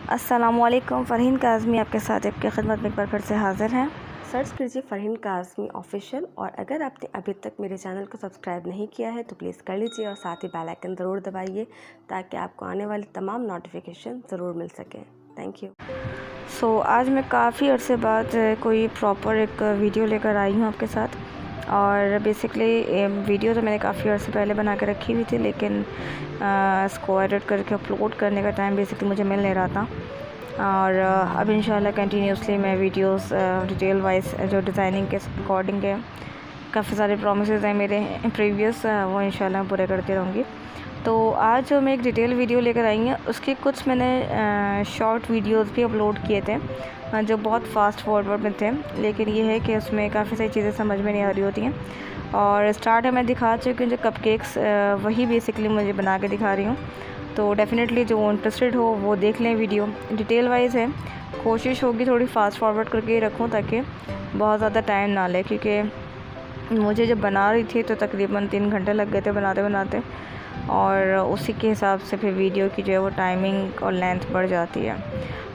अस्सलामुअलैकुम, फ़रहीन काज़मी आपके साथ आपकी खिदमत में एक बार फिर से हाज़िर हैं। सर्च कीजिए फ़रहीन काज़मी ऑफ़िशियल, और अगर आपने अभी तक मेरे चैनल को सब्सक्राइब नहीं किया है तो प्लीज़ कर लीजिए और साथ ही बेल आइकन ज़रूर दबाइए ताकि आपको आने वाली तमाम नोटिफिकेशन ज़रूर मिल सके। Thank you. आज मैं काफ़ी अर्से बाद कोई प्रॉपर एक वीडियो लेकर आई हूँ आपके साथ। और बेसिकली वीडियो तो मैंने काफ़ी अर्से पहले बना के रखी हुई थी, लेकिन इसको एडिट करके अपलोड करने का टाइम बेसिकली मुझे मिल नहीं रहा था। और अब इंशाल्लाह कंटिन्यूसली मैं वीडियोस डिटेल वाइज जो डिज़ाइनिंग के अकॉर्डिंग है, काफ़ी सारे प्रॉमिसेस हैं मेरे प्रीवियस, वो इंशाल्लाह पूरे करती रहूँगी। तो आज जो मैं एक डिटेल वीडियो लेकर आई हूँ, उसके कुछ मैंने शॉर्ट वीडियोस भी अपलोड किए थे जो बहुत फास्ट फॉरवर्ड में थे, लेकिन ये है कि उसमें काफ़ी सारी चीज़ें समझ में नहीं आ रही होती हैं। और स्टार्ट है मैं दिखा चुकी हूँ जो कपकेक्स, वही बेसिकली मुझे बना के दिखा रही हूँ। तो डेफ़िनेटली जो इंटरेस्टेड हो वो देख लें, वीडियो डिटेल वाइज है। कोशिश होगी थोड़ी फास्ट फॉरवर्ड करके रखूँ ताकि बहुत ज़्यादा टाइम ना ले, क्योंकि मुझे जब बना रही थी तो तकरीबन 3 घंटे लग गए थे बनाते बनाते, और उसी के हिसाब से फिर वीडियो की जो है वो टाइमिंग और लेंथ बढ़ जाती है।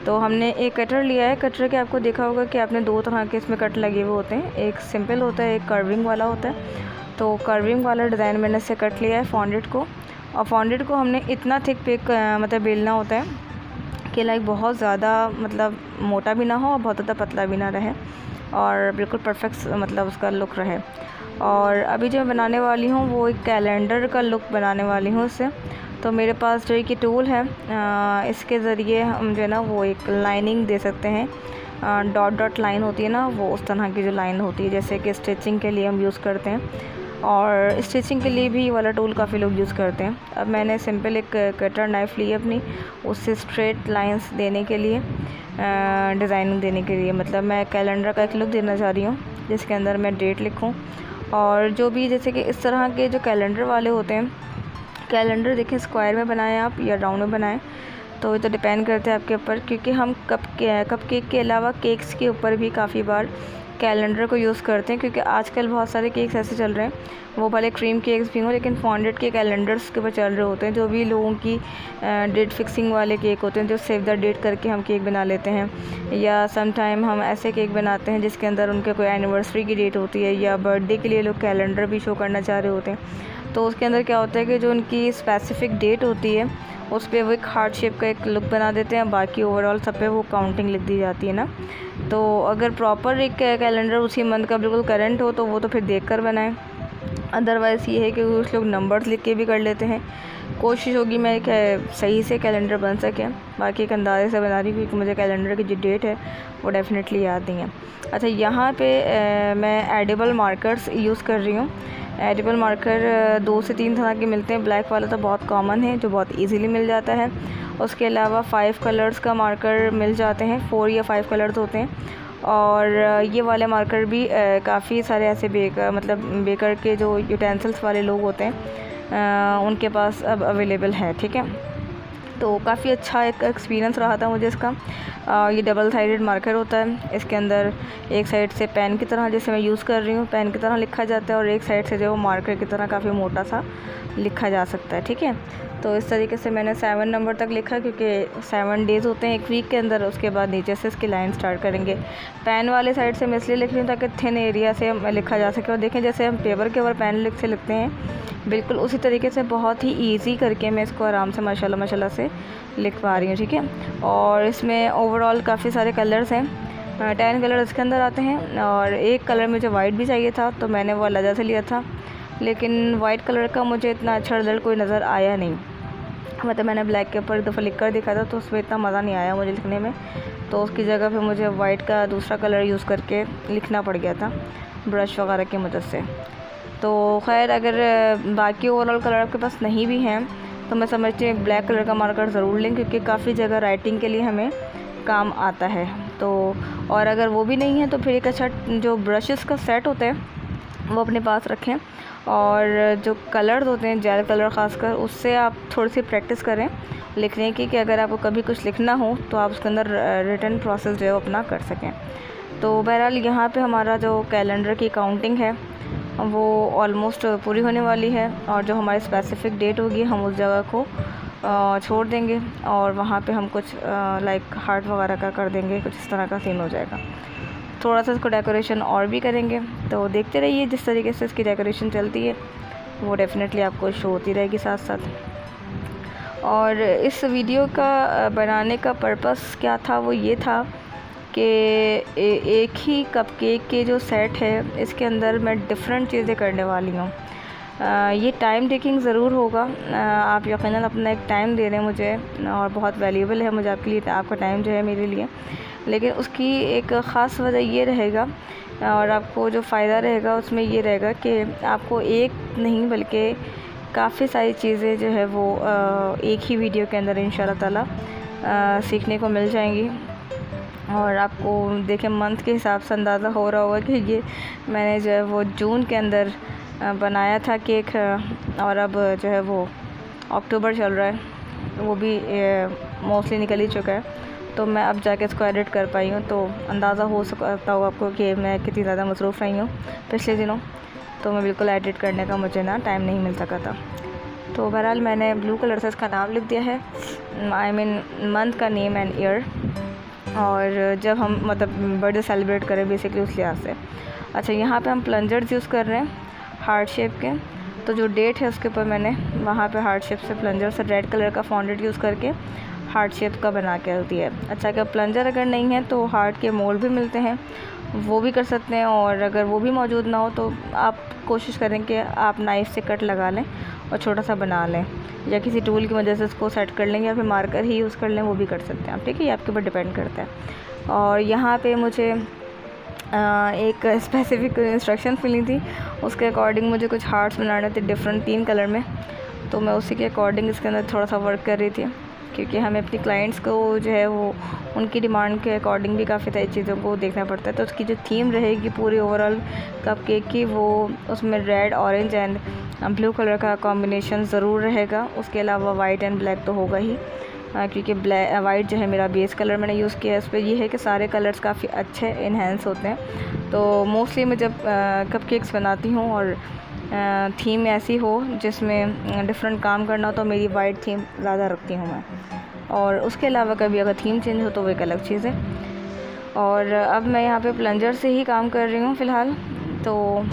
तो हमने एक कटर लिया है। कटर के आपको देखा होगा कि आपने 2 तरह के इसमें कट लगे हुए होते हैं, एक सिंपल होता है, एक कर्विंग वाला होता है। तो कर्विंग वाला डिज़ाइन मैंने से कट लिया है फॉन्डेड को, और फॉन्डेड को हमने इतना थिक पिक मतलब बेलना होता है कि लाइक बहुत ज़्यादा मतलब मोटा भी ना हो और बहुत ज़्यादा पतला भी ना रहे, और बिल्कुल परफेक्ट मतलब उसका लुक रहे। और अभी जो मैं बनाने वाली हूँ वो एक कैलेंडर का लुक बनाने वाली हूँ उससे। तो मेरे पास जो एक टूल है, इसके ज़रिए हम जो है ना वो एक लाइनिंग दे सकते हैं। डॉट डॉट लाइन होती है ना, वो उस तरह की जो लाइन होती है जैसे कि स्टिचिंग के लिए हम यूज़ करते हैं, और स्टिचिंग के लिए भी वाला टूल काफ़ी लोग यूज़ करते हैं। अब मैंने सिंपल एक कटर नाइफ़ ली अपनी, उससे स्ट्रेट लाइंस देने के लिए, डिज़ाइनिंग देने के लिए, मतलब मैं कैलेंडर का एक लुक देना चाह रही हूँ जिसके अंदर मैं डेट लिखूँ। और जो भी जैसे कि इस तरह के जो कैलेंडर वाले होते हैं, कैलेंडर देखें स्क्वायर में बनाएं आप या राउंड में बनाएं, तो ये तो डिपेंड करता है आपके ऊपर, क्योंकि हम कप केक के अलावा केक्स के ऊपर भी काफ़ी बार कैलेंडर को यूज़ करते हैं, क्योंकि आजकल बहुत सारे केक्स ऐसे चल रहे हैं, वो भले क्रीम केक्स भी हों लेकिन फॉन्डेड के कैलेंडर्स के ऊपर चल रहे होते हैं। जो भी लोगों की डेट फिक्सिंग वाले केक होते हैं, जो सेव द डेट करके हम केक बना लेते हैं, या सम टाइम हम ऐसे केक बनाते हैं जिसके अंदर उनके कोई एनिवर्सरी की डेट होती है, या बर्थडे के लिए लोग कैलेंडर भी शो करना चाह रहे होते हैं। तो उसके अंदर क्या होता है कि जो उनकी स्पेसिफ़िक डेट होती है उस पर वो एक हार्ट शेप का एक लुक बना देते हैं, बाकी ओवरऑल सब पे वो काउंटिंग लिख दी जाती है ना। तो अगर प्रॉपर एक कैलेंडर उसी मंथ का बिल्कुल करंट हो तो वो तो फिर देख कर बनाएं, अदरवाइज़ ये है कि कुछ लोग नंबर्स लिख के भी कर लेते हैं। कोशिश होगी मैं सही से कैलेंडर बन सके, बाकी एक अंदाज़े से बना रही हूँ क्योंकि मुझे कैलेंडर की जो डेट है वो डेफ़िनेटली याद नहीं है। अच्छा, यहाँ पे मैं एडिबल मार्कर्स यूज़ कर रही हूँ। एडिबल मार्कर 2 से 3 तरह के मिलते हैं। ब्लैक वाला तो बहुत कॉमन है जो बहुत इजीली मिल जाता है। उसके अलावा 5 कलर्स का मार्कर मिल जाते हैं, 4 या 5 कलर्स होते हैं। और ये वाले मार्कर भी काफ़ी सारे ऐसे बेकर के जो यूटेंसिल्स वाले लोग होते हैं उनके पास अब अवेलेबल है, ठीक है। तो काफ़ी अच्छा एक एक्सपीरियंस रहा था मुझे इसका। ये डबल साइडेड मार्कर होता है, इसके अंदर एक साइड से पेन की तरह, जैसे मैं यूज़ कर रही हूँ पेन की तरह लिखा जाता है, और एक साइड से जो मार्कर की तरह काफ़ी मोटा सा लिखा जा सकता है, ठीक है। तो इस तरीके से मैंने 7 नंबर तक लिखा, क्योंकि 7 डेज़ होते हैं एक वीक के अंदर। उसके बाद नीचे से इसकी लाइन स्टार्ट करेंगे। पेन वाले साइड से मैं इसलिए लिख रही हूँ ताकि थिन एरिया से लिखा जा सके। और देखें जैसे हम पेपर के ऊपर पेन से लिखते हैं, बिल्कुल उसी तरीके से बहुत ही ईजी करके मैं इसको आराम से माशाल्लाह से लिख पा रही हूँ, ठीक है। और इसमें ओवरऑल काफ़ी सारे कलर्स हैं, 10 कलर इसके अंदर आते हैं। और एक कलर मुझे वाइट भी चाहिए था तो मैंने वो अलग से लिया था, लेकिन वाइट कलर का मुझे इतना अच्छा रिजल्ट कोई नज़र आया नहीं। मतलब मैंने ब्लैक के ऊपर एक दफ़ा लिख कर देखा था तो उसमें इतना मज़ा नहीं आया मुझे लिखने में, तो उसकी जगह पे मुझे वाइट का दूसरा कलर यूज़ करके लिखना पड़ गया था ब्रश वगैरह की मदद से। तो खैर, अगर बाकी ओवरऑल कलर आपके पास नहीं भी हैं तो मैं समझती हूँ ब्लैक कलर का मार्कर ज़रूर लें, क्योंकि काफ़ी जगह राइटिंग के लिए हमें काम आता है। तो और अगर वो भी नहीं है तो फिर एक अच्छा जो ब्रशेस का सेट होता है वो अपने पास रखें, और जो कलर्स होते हैं जेल कलर ख़ासकर, उससे आप थोड़ी सी प्रैक्टिस करें लिखने की, कि अगर आपको कभी कुछ लिखना हो तो आप उसके अंदर रिटन प्रोसेस जो है वो अपना कर सकें। तो बहरहाल यहाँ पे हमारा जो कैलेंडर की काउंटिंग है वो ऑलमोस्ट पूरी होने वाली है, और जो हमारी स्पेसिफ़िक डेट होगी हम उस जगह को छोड़ देंगे और वहाँ पे हम कुछ लाइक हार्ट वगैरह का कर देंगे, कुछ इस तरह का सीन हो जाएगा। थोड़ा सा इसको डेकोरेशन और भी करेंगे, तो देखते रहिए जिस तरीके से इसकी डेकोरेशन चलती है वो डेफ़िनेटली आपको शो होती रहेगी साथ साथ। और इस वीडियो का बनाने का पर्पस क्या था, वो ये था कि एक ही कपकेक के जो सेट है इसके अंदर मैं डिफरेंट चीज़ें करने वाली हूँ। ये टाइम टेकिंग ज़रूर होगा, आप यकीनन अपना एक टाइम दे रहे हैं मुझे और बहुत वैल्यूएबल है मुझे आपके लिए, आपका टाइम जो है मेरे लिए। लेकिन उसकी एक ख़ास वजह ये रहेगा और आपको जो फ़ायदा रहेगा उसमें ये रहेगा कि आपको एक नहीं बल्कि काफ़ी सारी चीज़ें जो है वो एक ही वीडियो के अंदर इंशाल्लाह ताला सीखने को मिल जाएंगी। और आपको देखें मंथ के हिसाब से अंदाज़ा हो रहा होगा कि ये मैंने जो है वो जून के अंदर बनाया था केक और अब जो है वो अक्टूबर चल रहा है, वो भी मोस्टली निकल ही चुका है। तो मैं अब जाके इसको एडिट कर पाई हूँ, तो अंदाज़ा हो सकता होगा आपको कि मैं कितनी ज़्यादा मसरूफ़ रही हूँ पिछले दिनों। तो मैं बिल्कुल एडिट करने का मुझे ना टाइम नहीं मिल सका था। तो बहरहाल मैंने ब्लू कलर से इसका नाम लिख दिया है, आई मीन मंथ का नेम एंड ईयर, और जब हम मतलब बर्थडे सेलिब्रेट करें बेसिकली उस लिहाज से। अच्छा, यहाँ पे हम प्लंजर्स यूज़ कर रहे हैं हार्ट शेप के, तो जो डेट है उसके ऊपर मैंने वहाँ पे हार्ट शेप से प्लंजर से रेड कलर का फॉन्डेंट यूज़ करके हार्ट शेप का बना के दिया है। अच्छा, अगर प्लंजर अगर नहीं है तो हार्ट के मोल्ड भी मिलते हैं, वो भी कर सकते हैं, और अगर वो भी मौजूद ना हो तो आप कोशिश करें कि आप नाइफ़ से कट लगा लें और छोटा सा बना लें, या किसी टूल की वजह से इसको सेट कर लेंगे, या फिर मार्कर ही यूज़ कर लें, वो भी कर सकते हैं आप, ठीक है, ये आपके ऊपर डिपेंड करता है। और यहाँ पे मुझे एक स्पेसिफ़िक इंस्ट्रक्शन मिली थी, उसके अकॉर्डिंग मुझे कुछ हार्ट्स बनाने थे डिफरेंट 3 कलर में, तो मैं उसी के अकॉर्डिंग इसके अंदर थोड़ा सा वर्क कर रही थी, क्योंकि हमें अपनी क्लाइंट्स को जो है वो उनकी डिमांड के अकॉर्डिंग भी काफ़ी सारी चीज़ों को देखना पड़ता है। तो उसकी जो थीम रहेगी पूरी ओवरऑल कपकेक की, वो उसमें red, orange and blue colour का कॉम्बिनेशन ज़रूर रहेगा। उसके अलावा वाइट एंड ब्लैक तो होगा ही, क्योंकि वाइट जो है मेरा बेस कलर मैंने यूज़ किया है। इस पर यह है कि सारे कलर्स काफ़ी अच्छे इन्हेंस होते हैं। तो मोस्टली मैं जब कपकेक्स बनाती हूँ और थीम ऐसी हो जिसमें डिफरेंट काम करना हो, तो मेरी वाइट थीम ज़्यादा रखती हूँ मैं, और उसके अलावा कभी अगर थीम चेंज हो तो वो एक अलग चीज़ है। और अब मैं यहाँ पे प्लंजर से ही काम कर रही हूँ फ़िलहाल, तो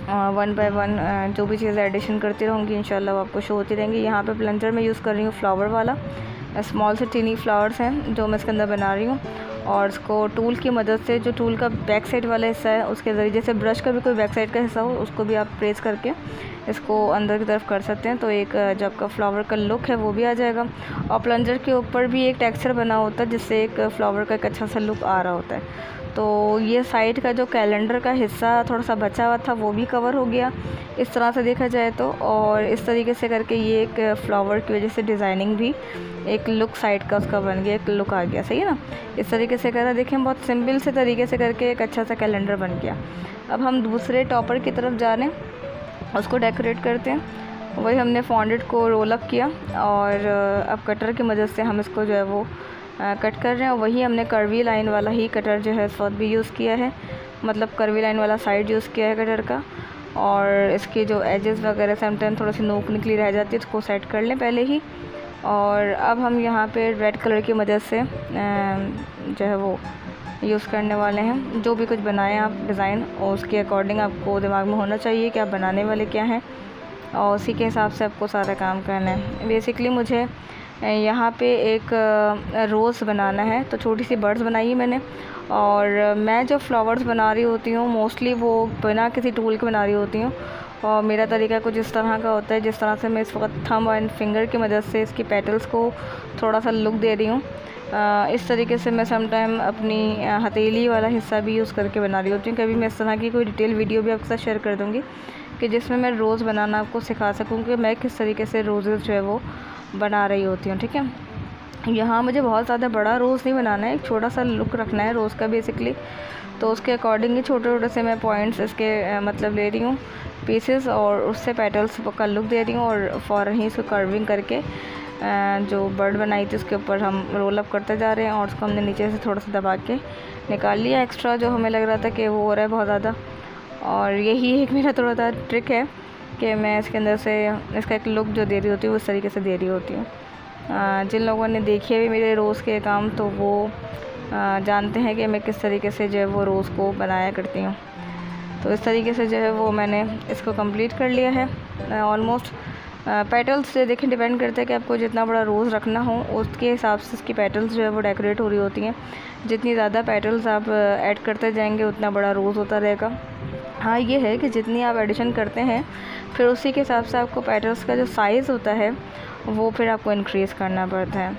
1 बाय 1 जो भी चीज़ें एडिशन करती रहूँगी इंशाल्लाह वो आपको शो होती रहेंगी। यहाँ पे प्लंजर में यूज़ कर रही हूँ फ्लावर वाला, स्मॉल से टीनी फ्लावर्स हैं जो मैं इसके अंदर बना रही हूँ, और इसको टूल की मदद से, जो टूल का बैक साइड वाला हिस्सा है उसके ज़रिए, जैसे ब्रश का भी कोई बैक साइड का हिस्सा हो उसको भी आप प्रेस करके इसको अंदर की तरफ कर सकते हैं, तो एक जो आपका फ्लावर का लुक है वो भी आ जाएगा। और प्लंजर के ऊपर भी एक टेक्सचर बना होता है जिससे एक फ्लावर का एक अच्छा सा लुक आ रहा होता है। तो ये साइड का जो कैलेंडर का हिस्सा थोड़ा सा बचा हुआ था वो भी कवर हो गया इस तरह से देखा जाए तो, और इस तरीके से करके ये एक फ्लावर की वजह से डिज़ाइनिंग भी एक लुक साइड का उसका बन गया, एक लुक आ गया, सही है ना। इस तरीके से करा, देखें बहुत सिंपल से तरीके से करके एक अच्छा सा कैलेंडर बन गया। अब हम दूसरे टॉपर की तरफ जा रहे हैं, उसको डेकोरेट करते हैं। वही हमने फॉन्डेंट को रोल अप किया और अब कटर की मदद से हम इसको जो है वो कट कर रहे हैं। वही हमने कर्वी लाइन वाला ही कटर जो है इस वक्त भी यूज़ किया है, मतलब कर्वी लाइन वाला साइड यूज़ किया है कटर का। और इसके जो एजेस वगैरह समटाइम थोड़ी सी नोक निकली रह जाती है, उसको सेट कर लें पहले ही। और अब हम यहाँ पे रेड कलर की मदद से जो है वो यूज़ करने वाले हैं। जो भी कुछ बनाएं आप डिज़ाइन, और उसके अकॉर्डिंग आपको दिमाग में होना चाहिए कि आप बनाने वाले क्या हैं, और उसी के हिसाब से आपको सारा काम करना है। बेसिकली मुझे यहाँ पे एक रोज़ बनाना है, तो छोटी सी बर्ड्स बनाई है मैंने। और मैं जो फ्लावर्स बना रही होती हूँ मोस्टली वो बिना किसी टूल के बना रही होती हूँ, और मेरा तरीका कुछ इस तरह का होता है जिस तरह से मैं इस वक्त थंब एंड फिंगर की मदद से इसकी पेटल्स को थोड़ा सा लुक दे रही हूँ। इस तरीके से मैं समटाइम अपनी हथेली वाला हिस्सा भी यूज़ करके बना रही होती हूँ। कभी मैं इस तरह की कोई डिटेल वीडियो भी आपके साथ शेयर कर दूँगी कि जिसमें मैं रोज़ बनाना आपको सिखा सकूँ कि मैं किस तरीके से रोज़ेज़ जो है वो बना रही होती हूँ, ठीक है। यहाँ मुझे बहुत ज़्यादा बड़ा रोज़ नहीं बनाना है, एक छोटा सा लुक रखना है रोज़ का बेसिकली, तो उसके अकॉर्डिंग ही छोटे छोटे से मैं पॉइंट्स इसके मतलब ले रही हूँ पीसेस, और उससे पेटल्स का लुक दे रही हूँ। और फ़ौरन ही इसको कर्विंग करके जो बर्ड बनाई थी उसके ऊपर हम रोल अप करते जा रहे हैं, और उसको हमने नीचे से थोड़ा सा दबा के निकाल लिया एक्स्ट्रा जो हमें लग रहा था कि वो हो रहा है बहुत ज़्यादा। और यही एक मेरा थोड़ा सा ट्रिक है कि मैं इसके अंदर से इसका एक लुक जो दे रही होती हूँ उस तरीके से दे रही होती हूँ। जिन लोगों ने देखे हुए मेरे रोज़ के काम तो वो जानते हैं कि मैं किस तरीके से जो है वो रोज़ को बनाया करती हूँ। तो इस तरीके से जो है वो मैंने इसको कंप्लीट कर लिया है ऑलमोस्ट। पेटल्स से देखें डिपेंड करता है कि आपको जितना बड़ा रोज़ रखना हो उसके हिसाब से इसकी पेटल्स जो है वो डेकोरेट हो रही होती हैं। जितनी ज़्यादा पेटल्स आप ऐड करते जाएंगे उतना बड़ा रोज़ होता रहेगा। हाँ ये है कि जितनी आप एडिशन करते हैं फिर उसी के हिसाब से आपको पेटल्स का जो साइज़ होता है वो फिर आपको इंक्रीज़ करना पड़ता है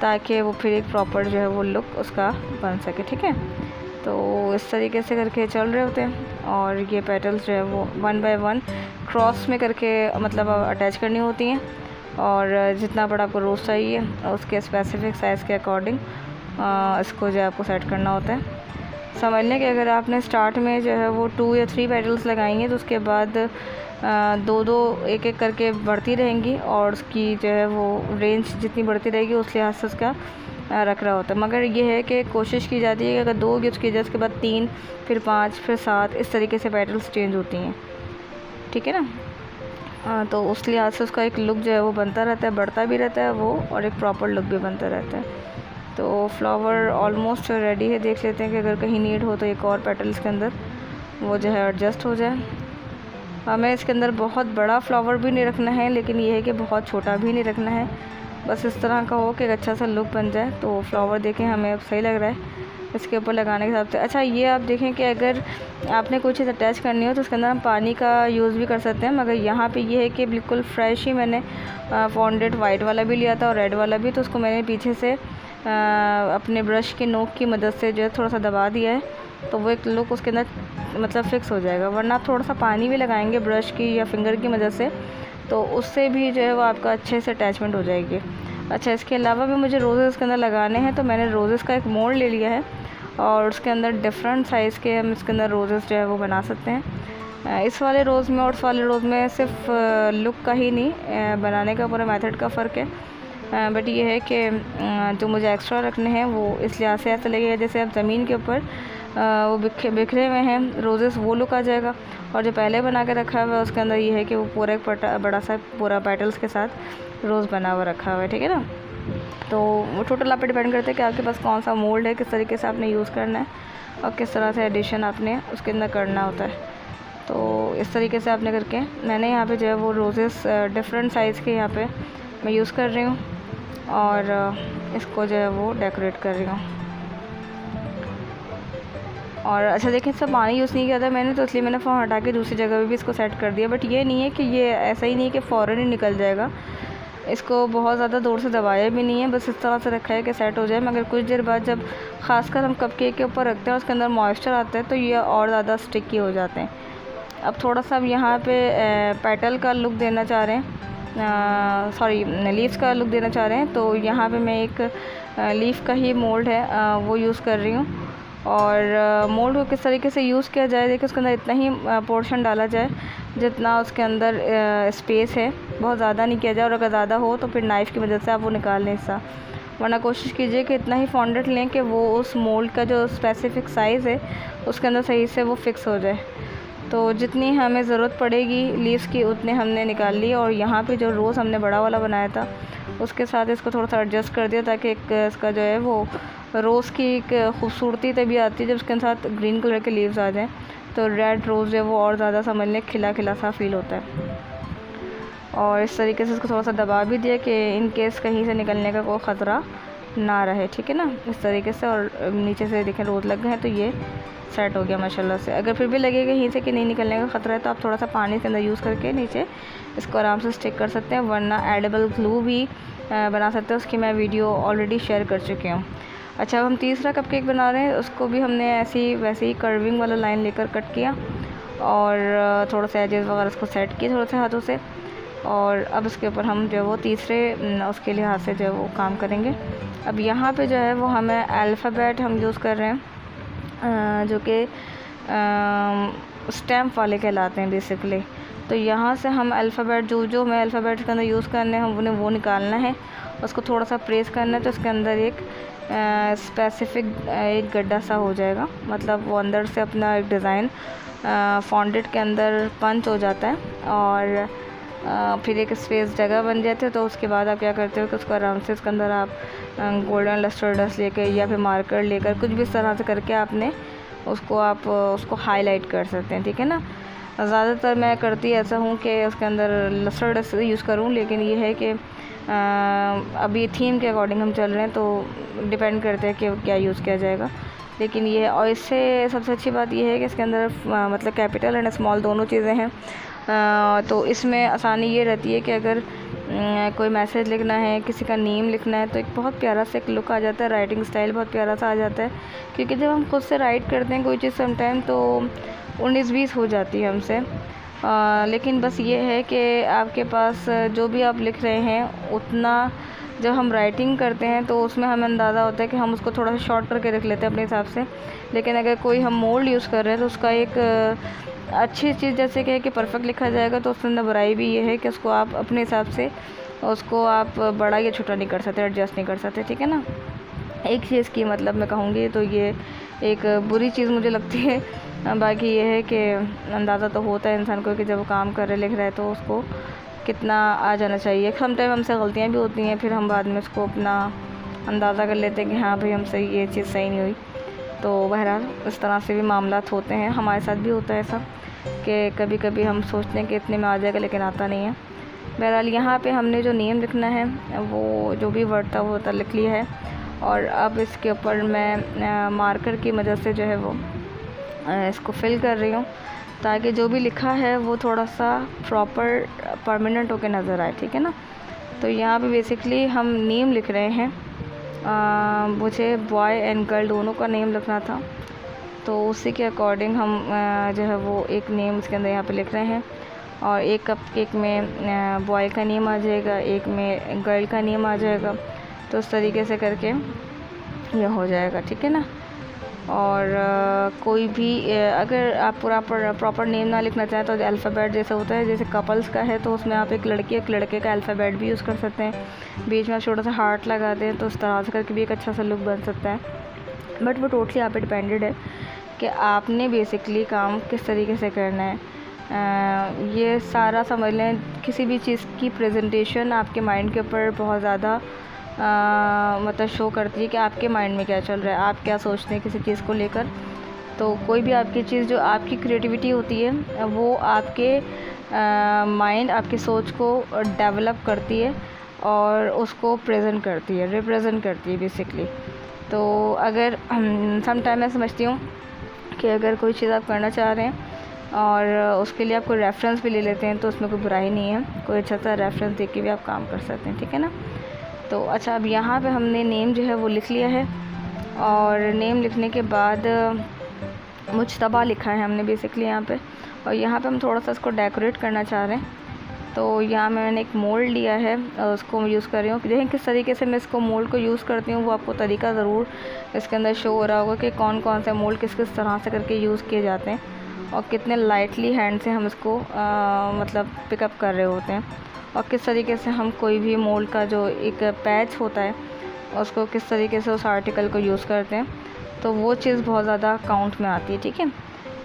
ताकि वो फिर एक प्रॉपर जो है वो लुक उसका बन सके, ठीक है। तो इस तरीके से करके चल रहे होते हैं और ये पेटल्स जो है वो 1 बाय 1 क्रॉस में करके मतलब अटैच करनी होती हैं और जितना बड़ा आपको रोज़ चाहिए उसके स्पेसिफिक साइज़ के अकॉर्डिंग इसको जो है आपको सेट करना होता है। समझ लें कि अगर आपने स्टार्ट में जो है वो 2 या 3 पेटल्स लगाएंगे तो उसके बाद 2-2 एक-एक करके बढ़ती रहेंगी और उसकी जो है वो रेंज जितनी बढ़ती रहेगी उस लिहाज से उसका रख रहा होता है। मगर ये है कि कोशिश की जाती है कि अगर 2 गिफ्ट की जाए उसके बाद 3 फिर 5 फिर 7 इस तरीके से पेटल्स चेंज होती हैं, ठीक है ना। तो उस लिहाज से उसका एक लुक जो है वो बनता रहता है, बढ़ता भी रहता है वो और एक प्रॉपर लुक भी बनता रहता है। तो फ्लावर ऑलमोस्ट रेडी है। देख लेते हैं कि अगर कहीं नीड हो तो एक और पेटल्स के अंदर वो जो है एडजस्ट हो जाए। हमें इसके अंदर बहुत बड़ा फ्लावर भी नहीं रखना है लेकिन ये है कि बहुत छोटा भी नहीं रखना है, बस इस तरह का हो कि एक अच्छा सा लुक बन जाए। तो फ्लावर देखें हमें अब सही लग रहा है इसके ऊपर लगाने के हिसाब से। अच्छा ये आप देखें कि अगर आपने कोई चीज़ अटैच करनी हो तो उसके अंदर हम पानी का यूज़ भी कर सकते हैं, मगर यहाँ पे ये है कि बिल्कुल फ्रेश ही मैंने फॉन्डेड वाइट वाला भी लिया था और रेड वाला भी, तो उसको मैंने पीछे से अपने ब्रश की नोक की मदद से जो है थोड़ा सा दबा दिया है तो वो एक लुक उसके अंदर मतलब फ़िक्स हो जाएगा। वरना आप थोड़ा सा पानी भी लगाएंगे ब्रश की या फिंगर की मदद से तो उससे भी जो है वो आपका अच्छे से अटैचमेंट हो जाएगी। अच्छा इसके अलावा भी मुझे रोज़ेस के अंदर लगाने हैं तो मैंने रोज़ेस का एक मोल्ड ले लिया है और उसके अंदर डिफरेंट साइज़ के हम इसके अंदर रोज़ेस जो है वो बना सकते हैं। इस वाले रोज़ में और उस वाले रोज़ में सिर्फ लुक का ही नहीं बनाने का पूरा मेथड का फ़र्क है। बट ये है कि जो मुझे एक्स्ट्रा रखने हैं वो इस लिहाज से ऐसा लगेगा जैसे आप ज़मीन के ऊपर वो बिखरे हुए हैं रोज़ेस, वो लुक आ जाएगा। और जो पहले बना के रखा हुआ है उसके अंदर ये है कि वो पूरा एक बड़ा सा पूरा पेटल्स के साथ रोज़ बना हुआ रखा हुआ है, ठीक है ना। तो वो टोटल आप पे डिपेंड करता है कि आपके पास कौन सा मोल्ड है, किस तरीके से आपने यूज़ करना है और किस तरह से एडिशन आपने उसके अंदर करना होता है। तो इस तरीके से आपने करके मैंने यहाँ पे जो है वो रोज़ेस डिफरेंट साइज़ के यहाँ पे मैं यूज़ कर रही हूँ और इसको जो है वो डेकोरेट कर रही हूँ। और अच्छा देखें इसमें पानी यूज़ नहीं किया था मैंने तो इसलिए मैंने फ़ोन हटा के दूसरी जगह पे भी इसको सेट कर दिया। बट ये नहीं है कि ये ऐसा ही नहीं है कि फ़ौरन ही निकल जाएगा, इसको बहुत ज़्यादा दूर से दबाया भी नहीं है, बस इस तरह से रखा है कि सेट हो जाए। मगर कुछ देर बाद जब ख़ासकर हम कपकेक के ऊपर रखते हैं उसके अंदर मॉइस्चर आता है तो ये और ज़्यादा स्टिकी हो जाते हैं। अब थोड़ा सा अब यहाँ पे पेटल का लुक देना चाह रहे हैं, सॉरी लीव्स का लुक देना चाह रहे हैं, तो यहाँ पे मैं एक लीफ का ही मोल्ड है वो यूज़ कर रही हूँ। और मोल्ड को किस तरीके से यूज़ किया जाए, देखिए उसके अंदर इतना ही पोर्शन डाला जाए जितना उसके अंदर स्पेस है, बहुत ज़्यादा नहीं किया जाए। और अगर ज़्यादा हो तो फिर नाइफ़ की मदद से आप वो निकाल लें हिस्सा, वरना कोशिश कीजिए कि इतना ही फॉन्डेंट लें कि वो उस मोल्ड का जो स्पेसिफ़िक साइज़ है उसके अंदर सही से वो फिक्स हो जाए। तो जितनी हमें ज़रूरत पड़ेगी लीव्स की उतने हमने निकाल ली। और यहाँ पे जो रोज़ हमने बड़ा वाला बनाया था उसके साथ इसको थोड़ा सा एडजस्ट कर दिया ताकि एक इसका जो है वो रोज़ की एक खूबसूरती तभी आती है जब उसके साथ ग्रीन कलर के लीव्स आ जाएं, तो रेड रोज़ जो है वो और ज़्यादा समझ लें खिला खिला सा फील होता है। और इस तरीके से इसको थोड़ा सा दबा भी दिया कि इन केस कहीं से निकलने का कोई ख़तरा ना रहे, ठीक है ना, इस तरीके से। और नीचे से देखें रोज़ लग गए हैं तो ये सेट हो गया माशाल्लाह से। अगर फिर भी लगेगा यहीं से कि नहीं निकलने का ख़तरा है तो आप थोड़ा सा पानी के अंदर यूज़ करके नीचे इसको आराम से स्टिक कर सकते हैं, वरना एडिबल ग्लू भी बना सकते हैं, उसकी मैं वीडियो ऑलरेडी शेयर कर चुकी हूँ। अच्छा अब हम तीसरा कपकेक बना रहे हैं, उसको भी हमने वैसे ही कर्विंग वाला लाइन लेकर कट किया और थोड़ा सा एजेस वगैरह उसको सेट किए थोड़े से हाथों से। और अब इसके ऊपर हम जो है वो तीसरे उसके लिहाज से जो है वो काम करेंगे। अब यहाँ पे जो है वो हमें अल्फ़ाबेट हम यूज़ कर रहे हैं जो कि स्टैम्प वाले कहलाते हैं बेसिकली। तो यहाँ से हम अल्फ़ाबेट जो मैं अल्फ़ाबेट के अंदर यूज़ करने हैं उन्हें वो निकालना है, उसको थोड़ा सा प्रेस करना है तो उसके अंदर एक स्पेसिफ़िक एक गड्ढा सा हो जाएगा, मतलब वो अंदर से अपना एक डिज़ाइन फॉन्टेड के अंदर पंच हो जाता है और फिर एक स्पेस जगह बन जाती है। तो उसके बाद आप क्या करते हो कि उसको आराम से उसके अंदर आप गोल्डन लस्टर डस्ट लेकर या फिर मार्कर लेकर कुछ भी इस तरह से करके आपने उसको हाईलाइट कर सकते हैं, ठीक है ना। ज़्यादातर मैं करती ऐसा हूँ कि उसके अंदर लस्टर डस्ट यूज़ करूँ, लेकिन ये है कि अभी थीम के अकॉर्डिंग हम चल रहे हैं तो डिपेंड करते हैं कि क्या यूज़ किया जाएगा। लेकिन ये और इससे सबसे अच्छी बात ये है कि इसके अंदर मतलब कैपिटल एंड स्मॉल दोनों चीज़ें हैं। तो इसमें आसानी ये रहती है कि अगर कोई मैसेज लिखना है, किसी का नेम लिखना है, तो एक बहुत प्यारा सा एक लुक आ जाता है, राइटिंग स्टाइल बहुत प्यारा सा आ जाता है। क्योंकि जब हम खुद से राइट करते हैं कोई चीज़ समटाइम तो 19-20 हो जाती है हमसे। लेकिन बस ये है कि आपके पास जो भी आप लिख रहे हैं उतना जब हम राइटिंग करते हैं तो उसमें हमें अंदाज़ा होता है कि हम उसको थोड़ा सा शॉर्ट करके रख लेते हैं अपने हिसाब से। लेकिन अगर कोई हम मोल्ड यूज़ कर रहे हैं तो उसका एक अच्छी चीज़ जैसे कि परफेक्ट लिखा जाएगा, तो उसके अंदर बुराई भी ये है कि उसको आप अपने हिसाब से उसको आप बड़ा या छोटा नहीं कर सकते, एडजस्ट नहीं कर सकते, ठीक है ना। एक चीज़ की मतलब मैं कहूँगी तो ये एक बुरी चीज़ मुझे लगती है। बाकी ये है कि अंदाज़ा तो होता है इंसान को कि जब वो काम कर रहे लिख रहा है तो उसको कितना आ जाना चाहिए। समटाइम हमसे गलतियाँ भी होती हैं, फिर हम बाद में उसको अपना अंदाज़ा कर लेते हैं कि हाँ भाई हमसे ये चीज़ सही नहीं हुई। तो बहरहाल इस तरह से भी मामलात होते हैं, हमारे साथ भी होता है ऐसा कि कभी कभी हम सोचते हैं कि इतने में आ जाएगा लेकिन आता नहीं है। बहरहाल यहाँ पे हमने जो नेम लिखना है वो जो भी वर्ड था वो तो लिख लिया है। और अब इसके ऊपर मैं मार्कर की मदद से जो है वो इसको फिल कर रही हूँ, ताकि जो भी लिखा है वो थोड़ा सा प्रॉपर परमानेंट होकर नज़र आए, ठीक है ना। तो यहाँ पे बेसिकली हम नेम लिख रहे हैं। मुझे बॉय एंड गर्ल दोनों का नेम लिखना था, तो उसी के अकॉर्डिंग हम जो है वो एक नेम इसके अंदर यहाँ पे लिख रहे हैं। और एक कप केक में बॉय का नेम आ जाएगा, एक में गर्ल का नेम आ जाएगा। तो उस तरीके से करके ये हो जाएगा, ठीक है ना। और कोई भी अगर आप प्रॉपर नेम ना लिखना चाहें तो अल्फ़ाबेट जैसे होता है, जैसे कपल्स का है तो उसमें आप एक लड़की एक लड़के का अल्फ़ाबेट भी यूज़ कर सकते हैं, बीच में आप छोटा सा हार्ट लगा दें तो उस तरह से करके भी एक अच्छा सा लुक बन सकता है। बट वो टोटली आप पे डिपेंडेड है कि आपने बेसिकली काम किस तरीके से करना है। ये सारा समझ लें, किसी भी चीज़ की प्रेजेंटेशन आपके माइंड के ऊपर बहुत ज़्यादा मतलब शो करती है कि आपके माइंड में क्या चल रहा है, आप क्या सोचते हैं किसी चीज़ को लेकर। तो कोई भी आपकी चीज़ जो आपकी क्रिएटिविटी होती है वो आपके माइंड आपकी सोच को डेवलप करती है और उसको प्रेजेंट करती है, रिप्रेजेंट करती है बेसिकली। तो अगर सम टाइम मैं समझती हूँ कि अगर कोई चीज़ आप करना चाह रहे हैं और उसके लिए आप कोई रेफरेंस भी ले लेते हैं तो उसमें कोई बुराई नहीं है, कोई अच्छा सा रेफरेंस देख के भी आप काम कर सकते हैं, ठीक है ना। तो अच्छा, अब यहाँ पे हमने नेम जो है वो लिख लिया है और नेम लिखने के बाद मुज्तबा लिखा है हमने बेसिकली यहाँ पे। और यहाँ पे हम थोड़ा सा इसको डेकोरेट करना चाह रहे हैं, तो यहाँ मैंने एक मोल्ड लिया है और उसको यूज़ कर रही हूँ। देखें किस तरीके से मैं इसको मोल्ड को यूज़ करती हूँ, वो आपको तरीका ज़रूर इसके अंदर शो हो रहा होगा कि कौन कौन से मोल्ड किस किस तरह से करके यूज़ किए जाते हैं और कितने लाइटली हैंड से हम इसको मतलब पिकअप कर रहे होते हैं, और किस तरीके से हम कोई भी मोल्ड का जो एक पैच होता है उसको किस तरीके से उस आर्टिकल को यूज़ करते हैं। तो वो चीज़ बहुत ज़्यादा काउंट में आती है, ठीक है।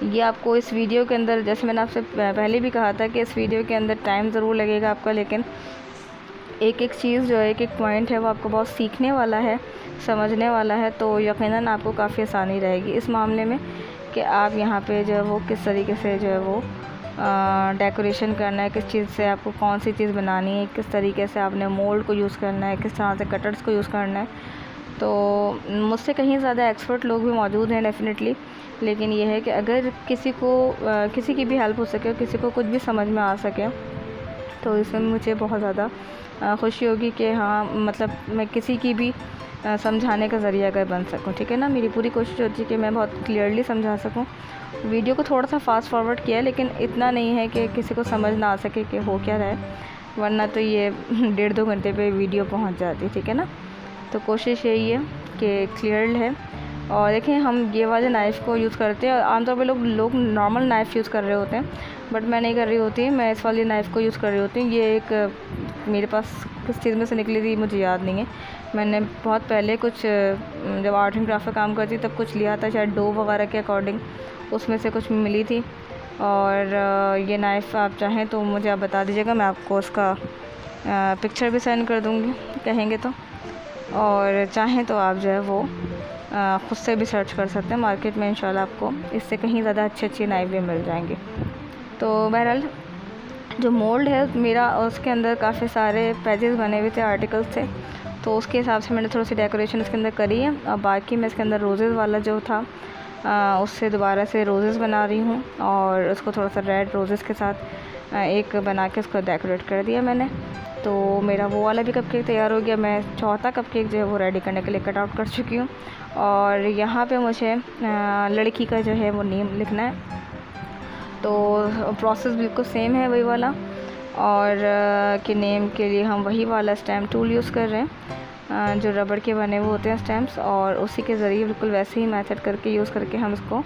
ये आपको इस वीडियो के अंदर, जैसे मैंने आपसे पहले भी कहा था कि इस वीडियो के अंदर टाइम ज़रूर लगेगा आपका, लेकिन एक एक चीज़ जो है, एक एक पॉइंट है वो आपको बहुत सीखने वाला है, समझने वाला है। तो यकीनन आपको काफ़ी आसानी रहेगी इस मामले में कि आप यहाँ पे जो है वो किस तरीके से जो है वो डेकोरेशन करना है, किस चीज़ से आपको कौन सी चीज़ बनानी है, किस तरीके से आपने मोल्ड को यूज़ करना है, किस तरह से कटर्स को यूज़ करना है। तो मुझसे कहीं ज़्यादा एक्सपर्ट लोग भी मौजूद हैं डेफ़िनेटली, लेकिन ये है कि अगर किसी को किसी की भी हेल्प हो सके, किसी को कुछ भी समझ में आ सके, तो इसमें मुझे बहुत ज़्यादा खुशी होगी कि हाँ, मतलब मैं किसी की भी समझाने का ज़रिया अगर बन सकूं, ठीक है ना। मेरी पूरी कोशिश होती है कि मैं बहुत क्लियरली समझा सकूं। वीडियो को थोड़ा सा फास्ट फॉरवर्ड किया है, लेकिन इतना नहीं है कि किसी को समझ ना आ सके कि हो क्या रहा है, वरना तो ये 1.5-2 घंटे पे वीडियो पहुंच जाती, ठीक है ना। तो कोशिश यही है कि क्लियर है। और देखें, हम ये वाले नाइफ़ को यूज़ करते हैं, आमतौर पे लोग नॉर्मल नाइफ़ यूज़ कर रहे होते हैं, बट मैं नहीं कर रही होती, मैं इस वाली नाइफ़ को यूज़ कर रही होती हूँ। ये एक मेरे पास किस चीज़ में से निकली थी मुझे याद नहीं है, मैंने बहुत पहले कुछ जब आर्ट एंड क्राफ्ट का काम करती तब कुछ लिया था, शायद डो वगैरह के अकॉर्डिंग उसमें से कुछ मिली थी। और ये नाइफ़ आप चाहें तो मुझे आप बता दीजिएगा, मैं आपको उसका पिक्चर भी सेंड कर दूँगी कहेंगे तो। और चाहें तो आप जो है वो ख़ुद से भी सर्च कर सकते हैं, मार्केट में इंशाल्लाह आपको इससे कहीं ज़्यादा अच्छी नाइफ़ भी मिल जाएंगी। तो बहरहाल जो मोल्ड है मेरा, उसके अंदर काफ़ी सारे पेजेस बने हुए थे, आर्टिकल्स थे, तो उसके हिसाब से मैंने थोड़ी सी डेकोरेशन इसके अंदर करी है। और बाकी मैं इसके अंदर रोज़ेज़ वाला जो था उससे दोबारा से रोज़ेज़ बना रही हूँ, और उसको थोड़ा सा रेड रोज़ेज़ के साथ एक बना के उसको डेकोरेट कर दिया मैंने। तो मेरा वो वाला भी कपकेक तैयार हो गया। मैं चौथा कपकेक जो है वो रेडी करने के लिए कट आउट कर चुकी हूँ। और यहाँ पे मुझे लड़की का जो है वो नेम लिखना है, तो प्रोसेस बिल्कुल सेम है वही वाला। और कि नेम के लिए हम वही वाला स्टैम्प टूल यूज़ कर रहे हैं जो रबड़ के बने हुए होते हैं स्टैम्प्स, और उसी के ज़रिए बिल्कुल वैसे ही मेथड करके यूज़ करके हम इसको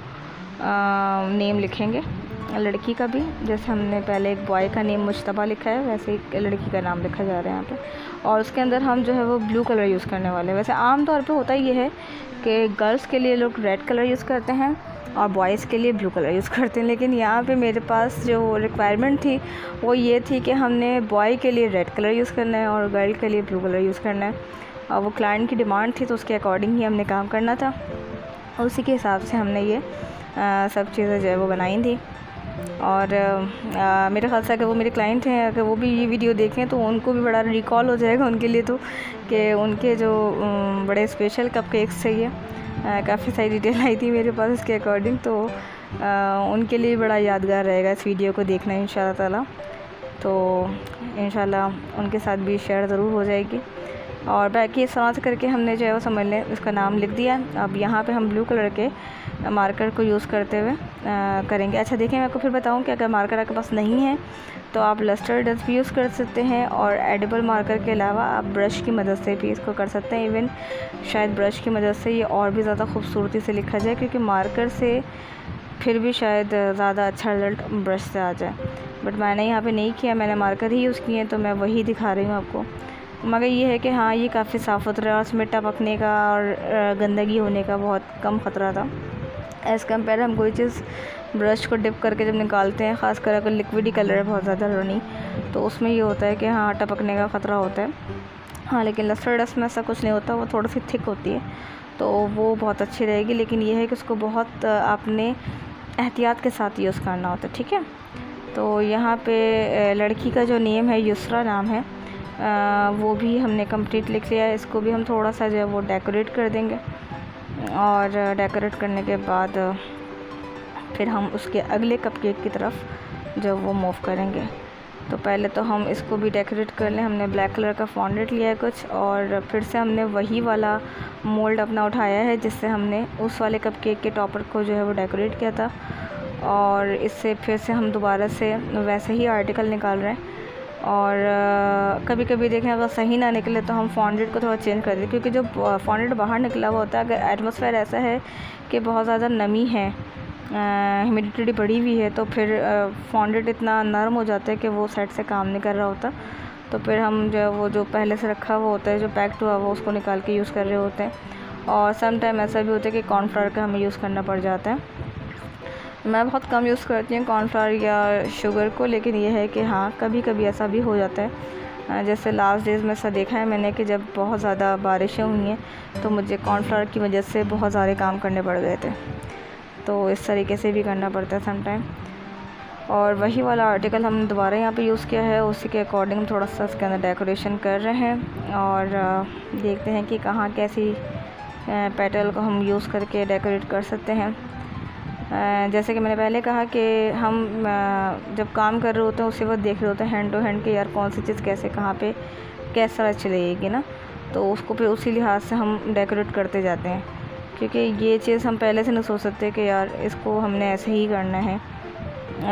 नेम लिखेंगे लड़की का भी। जैसे हमने पहले एक बॉय का नेम मुश्तबा लिखा है, वैसे ही लड़की का नाम लिखा जा रहा है यहाँ पे। और उसके अंदर हम जो है वो ब्लू कलर यूज़ करने वाले हैं। वैसे आम तौर पे होता ये है कि गर्ल्स के लिए लोग रेड कलर यूज़ करते हैं और बॉयज़ के लिए ब्लू कलर यूज़ करते हैं, लेकिन यहाँ पे मेरे पास जो रिक्वायरमेंट थी वो ये थी कि हमने बॉय के लिए रेड कलर यूज़ करना है और गर्ल के लिए ब्लू कलर यूज़ करना है। और वो क्लाइंट की डिमांड थी, तो उसके अकॉर्डिंग ही हमने काम करना था, उसी के हिसाब से हमने ये सब चीज़ें जो है वो बनाई थी। और मेरे ख़्याल से अगर वो मेरे क्लाइंट हैं, अगर वो भी ये वीडियो देखें तो उनको भी बड़ा रिकॉल हो जाएगा उनके लिए, तो कि उनके जो बड़े स्पेशल कपकेक्स थे ये, काफ़ी सारी डिटेल आई थी मेरे पास इसके अकॉर्डिंग, तो उनके लिए बड़ा यादगार रहेगा इस वीडियो को देखना इंशाल्लाह ताला। तो इंशाल्लाह उनके साथ भी शेयर ज़रूर हो जाएगी। और बाकी इस तरह से करके हमने जो है वो समझ लें इसका नाम लिख दिया। अब यहाँ पे हम ब्लू कलर के मार्कर को यूज़ करते हुए करेंगे। अच्छा देखिए, मैं आपको फिर बताऊँ कि अगर मार्कर आपके पास नहीं है तो आप लस्टर डस्ट भी यूज़ कर सकते हैं, और एडिबल मार्कर के अलावा आप ब्रश की मदद से भी इसको कर सकते हैं। इवन शायद ब्रश की मदद से ये और भी ज़्यादा खूबसूरती से लिखा जाए, क्योंकि मार्कर से फिर भी शायद ज़्यादा अच्छा रिज़ल्ट ब्रश से आ जाए। बट मैंने यहाँ पे नहीं किया, मैंने मार्कर ही यूज़ किए, तो मैं वही दिखा रही हूँ आपको। मगर ये है कि हाँ, ये काफ़ी साफ़ सुथरा और इसमें टपकने का और गंदगी होने का बहुत कम ख़तरा था। एज़ कम्पेयर हम कोई चीज़ ब्रश को डिप करके जब निकालते हैं, ख़ासकर अगर लिक्विडी कलर है बहुत ज़्यादा रनी, तो उसमें ये होता है कि हाँ, टपकने का ख़तरा होता है। हाँ, लेकिन लस्टर डस्ट में ऐसा कुछ नहीं होता, वो थोड़ी सी थिक होती है, तो वो बहुत अच्छी रहेगी। लेकिन ये है कि उसको बहुत आपने एहतियात के साथ यूज़ करना होता है, ठीक है। तो यहाँ पे लड़की का जो नेम है, युसरा नाम है, वो भी हमने कंप्लीट लिख लिया है। इसको भी हम थोड़ा सा जो है वो डेकोरेट कर देंगे, और डेकोरेट करने के बाद फिर हम उसके अगले कपकेक की तरफ जो वो मूव करेंगे। तो पहले तो हम इसको भी डेकोरेट कर लें। हमने ब्लैक कलर का फॉन्डेंट लिया है कुछ, और फिर से हमने वही वाला मोल्ड अपना उठाया है जिससे हमने उस वाले कपकेक के टॉपर को जो है वो डेकोरेट किया था, और इससे फिर से हम दोबारा से वैसे ही आर्टिकल निकाल रहे हैं। और कभी कभी देखें अगर सही ना निकले तो हम फॉन्डेंट को थोड़ा चेंज कर दें, क्योंकि जो फॉन्डेंट बाहर निकला हुआ होता है, अगर एटमॉस्फेयर ऐसा है कि बहुत ज़्यादा नमी है, ह्यूमिडिटी बढ़ी हुई है, तो फिर फॉन्डेंट इतना नरम हो जाता है कि वो सेट से काम नहीं कर रहा होता। तो फिर हम जो है वो जो पहले से रखा हुआ होता है, जो पैक्ड हुआ वो उसको निकाल के यूज़ कर रहे होते हैं। और सम टाइम ऐसा भी होता है कि कॉर्नफ्लावर का हमें यूज़ करना पड़ जाता है। मैं बहुत कम यूज़ करती हूँ कॉर्नफ्लावर या शुगर को, लेकिन ये है कि हाँ, कभी कभी ऐसा भी हो जाता है। जैसे लास्ट डेज़ में ऐसा देखा है मैंने कि जब बहुत ज़्यादा बारिशें हुई हैं तो मुझे कॉर्नफ्लावर की वजह से बहुत सारे काम करने पड़ गए थे, तो इस तरीके से भी करना पड़ता है सम टाइम। और वही वाला आर्टिकल हमने दोबारा यहाँ पे यूज़ किया है, उसी के अकॉर्डिंग थोड़ा सा इसके अंदर डेकोरेशन कर रहे हैं, और देखते हैं कि कहाँ कैसी पेटल को हम यूज़ करके डेकोरेट कर सकते हैं। जैसे कि मैंने पहले कहा कि हम जब काम कर रहे होते हैं उसी वक्त देख रहे होते हैं हैंड टू हैंड कि यार कौन सी चीज़ कैसे कहाँ पे कैस तरह चलेगी ना, तो उसको फिर उसी लिहाज से हम डेकोरेट करते जाते हैं, क्योंकि ये चीज़ हम पहले से नहीं सोच सकते कि यार इसको हमने ऐसे ही करना है।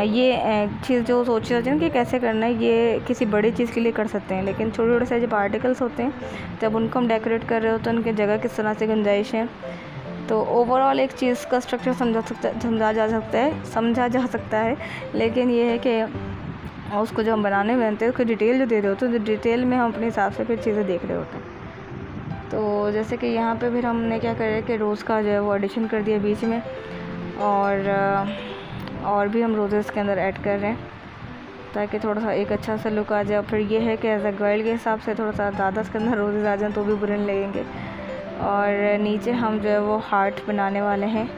ये चीज़ जो सोची होती है ना कि कैसे करना है, ये किसी बड़ी चीज़ के लिए कर सकते हैं, लेकिन छोटे छोटे से जब आर्टिकल्स होते हैं जब उनको हम डेकोरेट कर रहे होते हैं, उनकी जगह किस तरह से गुंजाइश है, तो ओवरऑल एक चीज़ का स्ट्रक्चर समझा जा सकता है। लेकिन ये है कि उसको जो हम बनाने में बनते हैं उसको डिटेल जो दे रहे होते हैं, तो डिटेल में हम अपने हिसाब से फिर चीज़ें देख रहे होते हैं। तो जैसे कि यहाँ पे फिर हमने क्या करा कि रोज़ का जो है वो एडिशन कर दिया बीच में, और भी हम रोज़ेस के अंदर ऐड कर रहे हैं ताकि थोड़ा सा एक अच्छा सा लुक आ जाए। फिर ये है कि एज अ गर्ल के हिसाब से थोड़ा सा ज़्यादा इसके अंदर रोज़ेस आ जाएँ तो भी बुरे नहीं लगेंगे। और नीचे हम जो है वो हार्ट बनाने वाले हैं।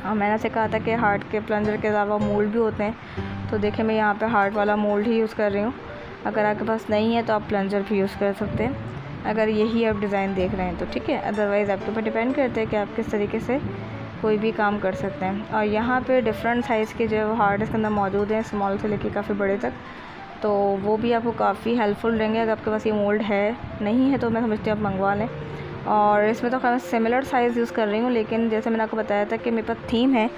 मैंने से कहा था कि हार्ट के प्लंजर के अलावा मोल्ड भी होते हैं, तो देखिए मैं यहाँ पे हार्ट वाला मोल्ड ही यूज़ कर रही हूँ। अगर आपके पास नहीं है तो आप प्लंजर भी यूज़ कर सकते हैं, अगर यही आप डिज़ाइन देख रहे हैं तो ठीक है। अदरवाइज़ आपके ऊपर डिपेंड करते हैं कि आप किस तरीके से कोई भी काम कर सकते हैं। और यहाँ पे डिफरेंट साइज़ के जो है वो हार्ट इसके अंदर मौजूद हैं, स्मॉल से लेके काफ़ी बड़े तक, तो वो भी आपको काफ़ी हेल्पफुल रहेंगे। अगर आपके पास ये मोल्ड है नहीं है तो मैं समझती हूँ आप मंगवा लें। और इसमें तो मैं सिमिलर साइज़ यूज़ कर रही हूँ, लेकिन जैसे मैंने आपको बताया था कि मेरे पास थीम है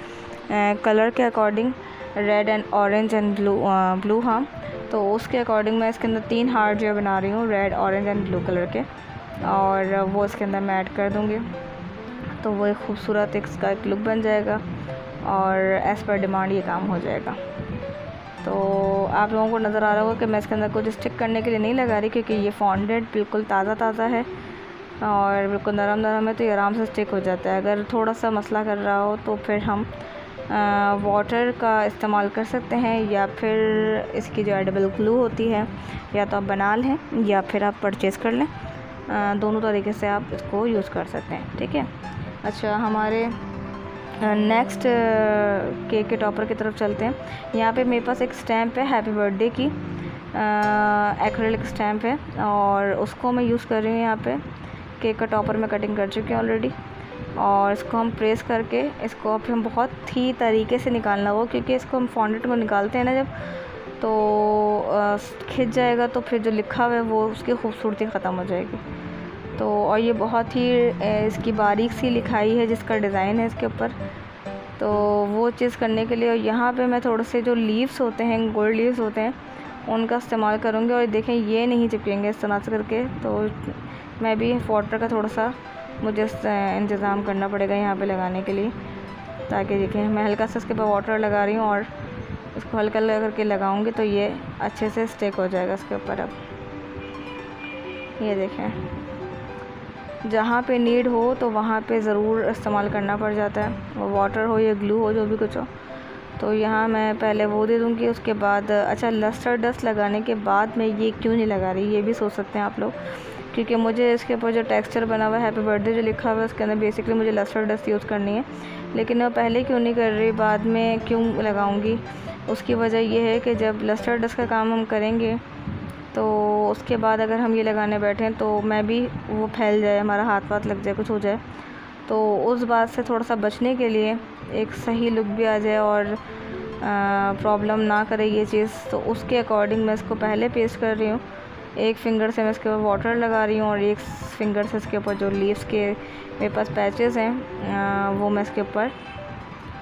कलर के according, red and orange and blue, हाँ, तो उसके अकॉर्डिंग मैं इसके अंदर 3 हार्ट जो है बना रही हूँ, red, orange and blue colour के, और वो इसके अंदर मैं ऐड कर दूँगी। तो वो एक खूबसूरत इसका एक लुक बन जाएगा और एज़ पर डिमांड ये काम हो जाएगा। तो आप लोगों को नज़र आ रहा होगा कि मैं इसके अंदर कुछ स्टिक करने के लिए नहीं लगा रही, क्योंकि ये फॉन्डेड बिल्कुल ताज़ा है और बिल्कुल नरम है, तो ये आराम से स्टिक हो जाता है। अगर थोड़ा सा मसला कर रहा हो तो फिर हम वाटर का इस्तेमाल कर सकते हैं, या फिर इसकी जो एडिबल ग्लू होती है या तो आप बना लें या फिर आप परचेज़ कर लें, दोनों तरीके से आप इसको यूज़ कर सकते हैं, ठीक है। अच्छा, हमारे नेक्स्ट केक के टॉपर की तरफ चलते हैं। यहाँ पे मेरे पास एक स्टैम्प है हैप्पी बर्थडे की, एक्रिलिक स्टैम्प है, और उसको मैं यूज़ कर रही हूँ। यहाँ पे केक का टॉपर मैं कटिंग कर चुकी हूँ ऑलरेडी, और इसको हम प्रेस करके इसको अब हम बहुत ही तरीके से निकालना होगा, क्योंकि इसको हम फॉन्डेंट को निकालते हैं ना जब, तो खिंच जाएगा तो फिर जो लिखा हुआ है वो उसकी खूबसूरती ख़त्म हो जाएगी। तो और ये बहुत ही इसकी बारीक सी लिखाई है जिसका डिज़ाइन है इसके ऊपर, तो वो चीज़ करने के लिए यहाँ पे मैं थोड़े से जो लीव्स होते हैं, गोल्ड लीव्स होते हैं, उनका इस्तेमाल करूँगी। और देखें ये नहीं चिपकेंगे इस तरह से करके, तो मैं भी वाटर का थोड़ा सा मुझे इंतज़ाम करना पड़ेगा यहाँ पे लगाने के लिए, ताकि देखें मैं हल्का सा इसके ऊपर वाटर लगा रही हूँ और इसको हल्का हल्का करके लगाऊंगी तो ये अच्छे से स्टिक हो जाएगा इसके ऊपर। अब ये देखें, जहाँ पे नीड हो तो वहाँ पे ज़रूर इस्तेमाल करना पड़ जाता है, वो वाटर हो या ग्लू हो, जो भी कुछ हो। तो यहाँ मैं पहले वो दे दूँगी, उसके बाद अच्छा लस्टर डस्ट लगाने के बाद मैं ये क्यों नहीं लगा रही, ये भी सोच सकते हैं आप लोग, क्योंकि मुझे इसके ऊपर जो टेक्सचर बना हुआ है हैप्पी बर्थडे जो लिखा हुआ है उसके अंदर बेसिकली मुझे लस्टर डस्ट यूज़ करनी है, लेकिन मैं पहले क्यों नहीं कर रही, बाद में क्यों लगाऊंगी। उसकी वजह ये है कि जब लस्टर डस्ट का काम हम करेंगे तो उसके बाद अगर हम ये लगाने बैठें तो मैं भी वो फैल जाए, हमारा हाथ लग जाए, कुछ हो जाए, तो उस बात से थोड़ा सा बचने के लिए, एक सही लुक भी आ जाए और प्रॉब्लम ना करे ये चीज़, तो उसके अकॉर्डिंग मैं इसको पहले पेस्ट कर रही हूँ। एक फ़िंगर से मैं इसके ऊपर वाटर लगा रही हूँ और एक फ़िंगर से इसके ऊपर जो लीव्स के मेरे पास पैचेस हैं वो मैं इसके ऊपर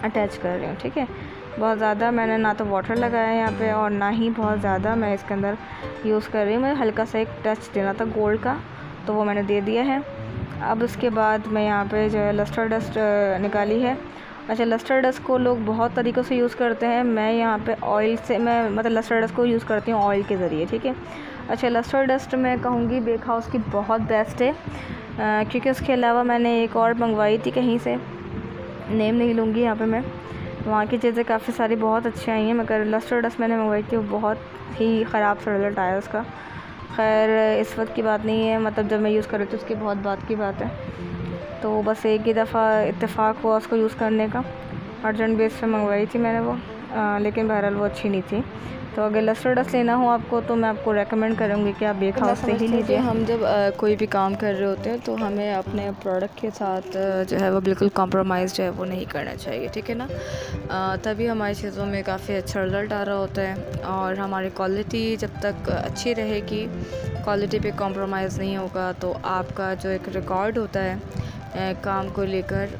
अटैच कर रही हूँ, ठीक है। बहुत ज़्यादा मैंने ना तो वाटर लगाया है यहाँ पे और ना ही बहुत ज़्यादा मैं इसके अंदर यूज़ कर रही हूँ। मैं हल्का सा एक टच देना था गोल्ड का, तो वो मैंने दे दिया है। अब उसके बाद मैं यहाँ पे जो है लस्टर डस्ट निकाली है। अच्छा, लस्टर डस्ट को लोग बहुत तरीक़ों से यूज़ करते हैं, मैं यहाँ पे ऑयल से, मैं मतलब लस्टर डस्ट को यूज़ करती हूँ ऑयल के ज़रिए, ठीक है। अच्छा, लस्टर डस्ट मैं कहूँगी बेक हाउस की बहुत बेस्ट है, क्योंकि उसके अलावा मैंने एक और मंगवाई थी कहीं से, नेम नहीं लूँगी यहाँ पे मैं, वहाँ की चीज़ें काफ़ी सारी बहुत अच्छी आई हैं, मगर लस्टर डस्ट मैंने मंगवाई थी वो बहुत ही ख़राब सा रिज़ल्ट आया उसका। खैर इस वक्त की बात नहीं है, मतलब जब मैं यूज़ कर रही थी उसकी बहुत बात की बात है। तो बस एक ही दफ़ा इत्तेफाक हुआ उसको यूज़ करने का, अर्जेंट बेस पे मंगवाई थी मैंने वो, लेकिन बहरहाल वो अच्छी नहीं थी। तो अगर लस्टर डस्ट लेना हो आपको तो मैं आपको रेकमेंड करूँगी कि आप बेक हाउस से ही लीजिए। हम जब कोई भी काम कर रहे होते हैं तो हमें अपने प्रोडक्ट के साथ जो है वो बिल्कुल कॉम्प्रोमाइज़ जो है वो नहीं करना चाहिए, ठीक है ना। तभी हमारी चीज़ों में काफ़ी अच्छा रिज़ल्ट आ रहा होता है, और हमारी क्वालिटी जब तक अच्छी रहेगी, क्वालिटी पे कॉम्प्रोमाइज़ नहीं होगा, तो आपका जो एक रिकॉर्ड होता है काम को लेकर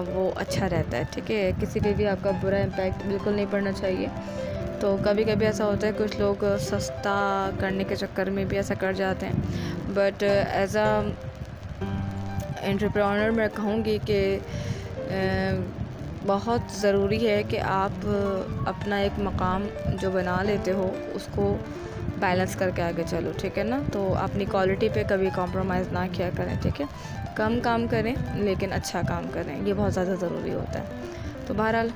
वो अच्छा रहता है, ठीक है। किसी पे भी आपका बुरा इम्पैक्ट बिल्कुल नहीं पड़ना चाहिए। तो कभी कभी ऐसा होता है कुछ लोग सस्ता करने के चक्कर में भी ऐसा कर जाते हैं, बट एज़ अ एंटरप्रेन्योर मैं कहूँगी कि बहुत ज़रूरी है कि आप अपना एक मकाम जो बना लेते हो उसको बैलेंस करके आगे चलो, ठीक है ना। तो अपनी क्वालिटी पे कभी कॉम्प्रोमाइज़ ना किया करें, ठीक है। कम काम करें लेकिन अच्छा काम करें, ये बहुत ज़्यादा ज़रूरी होता है। तो बहरहाल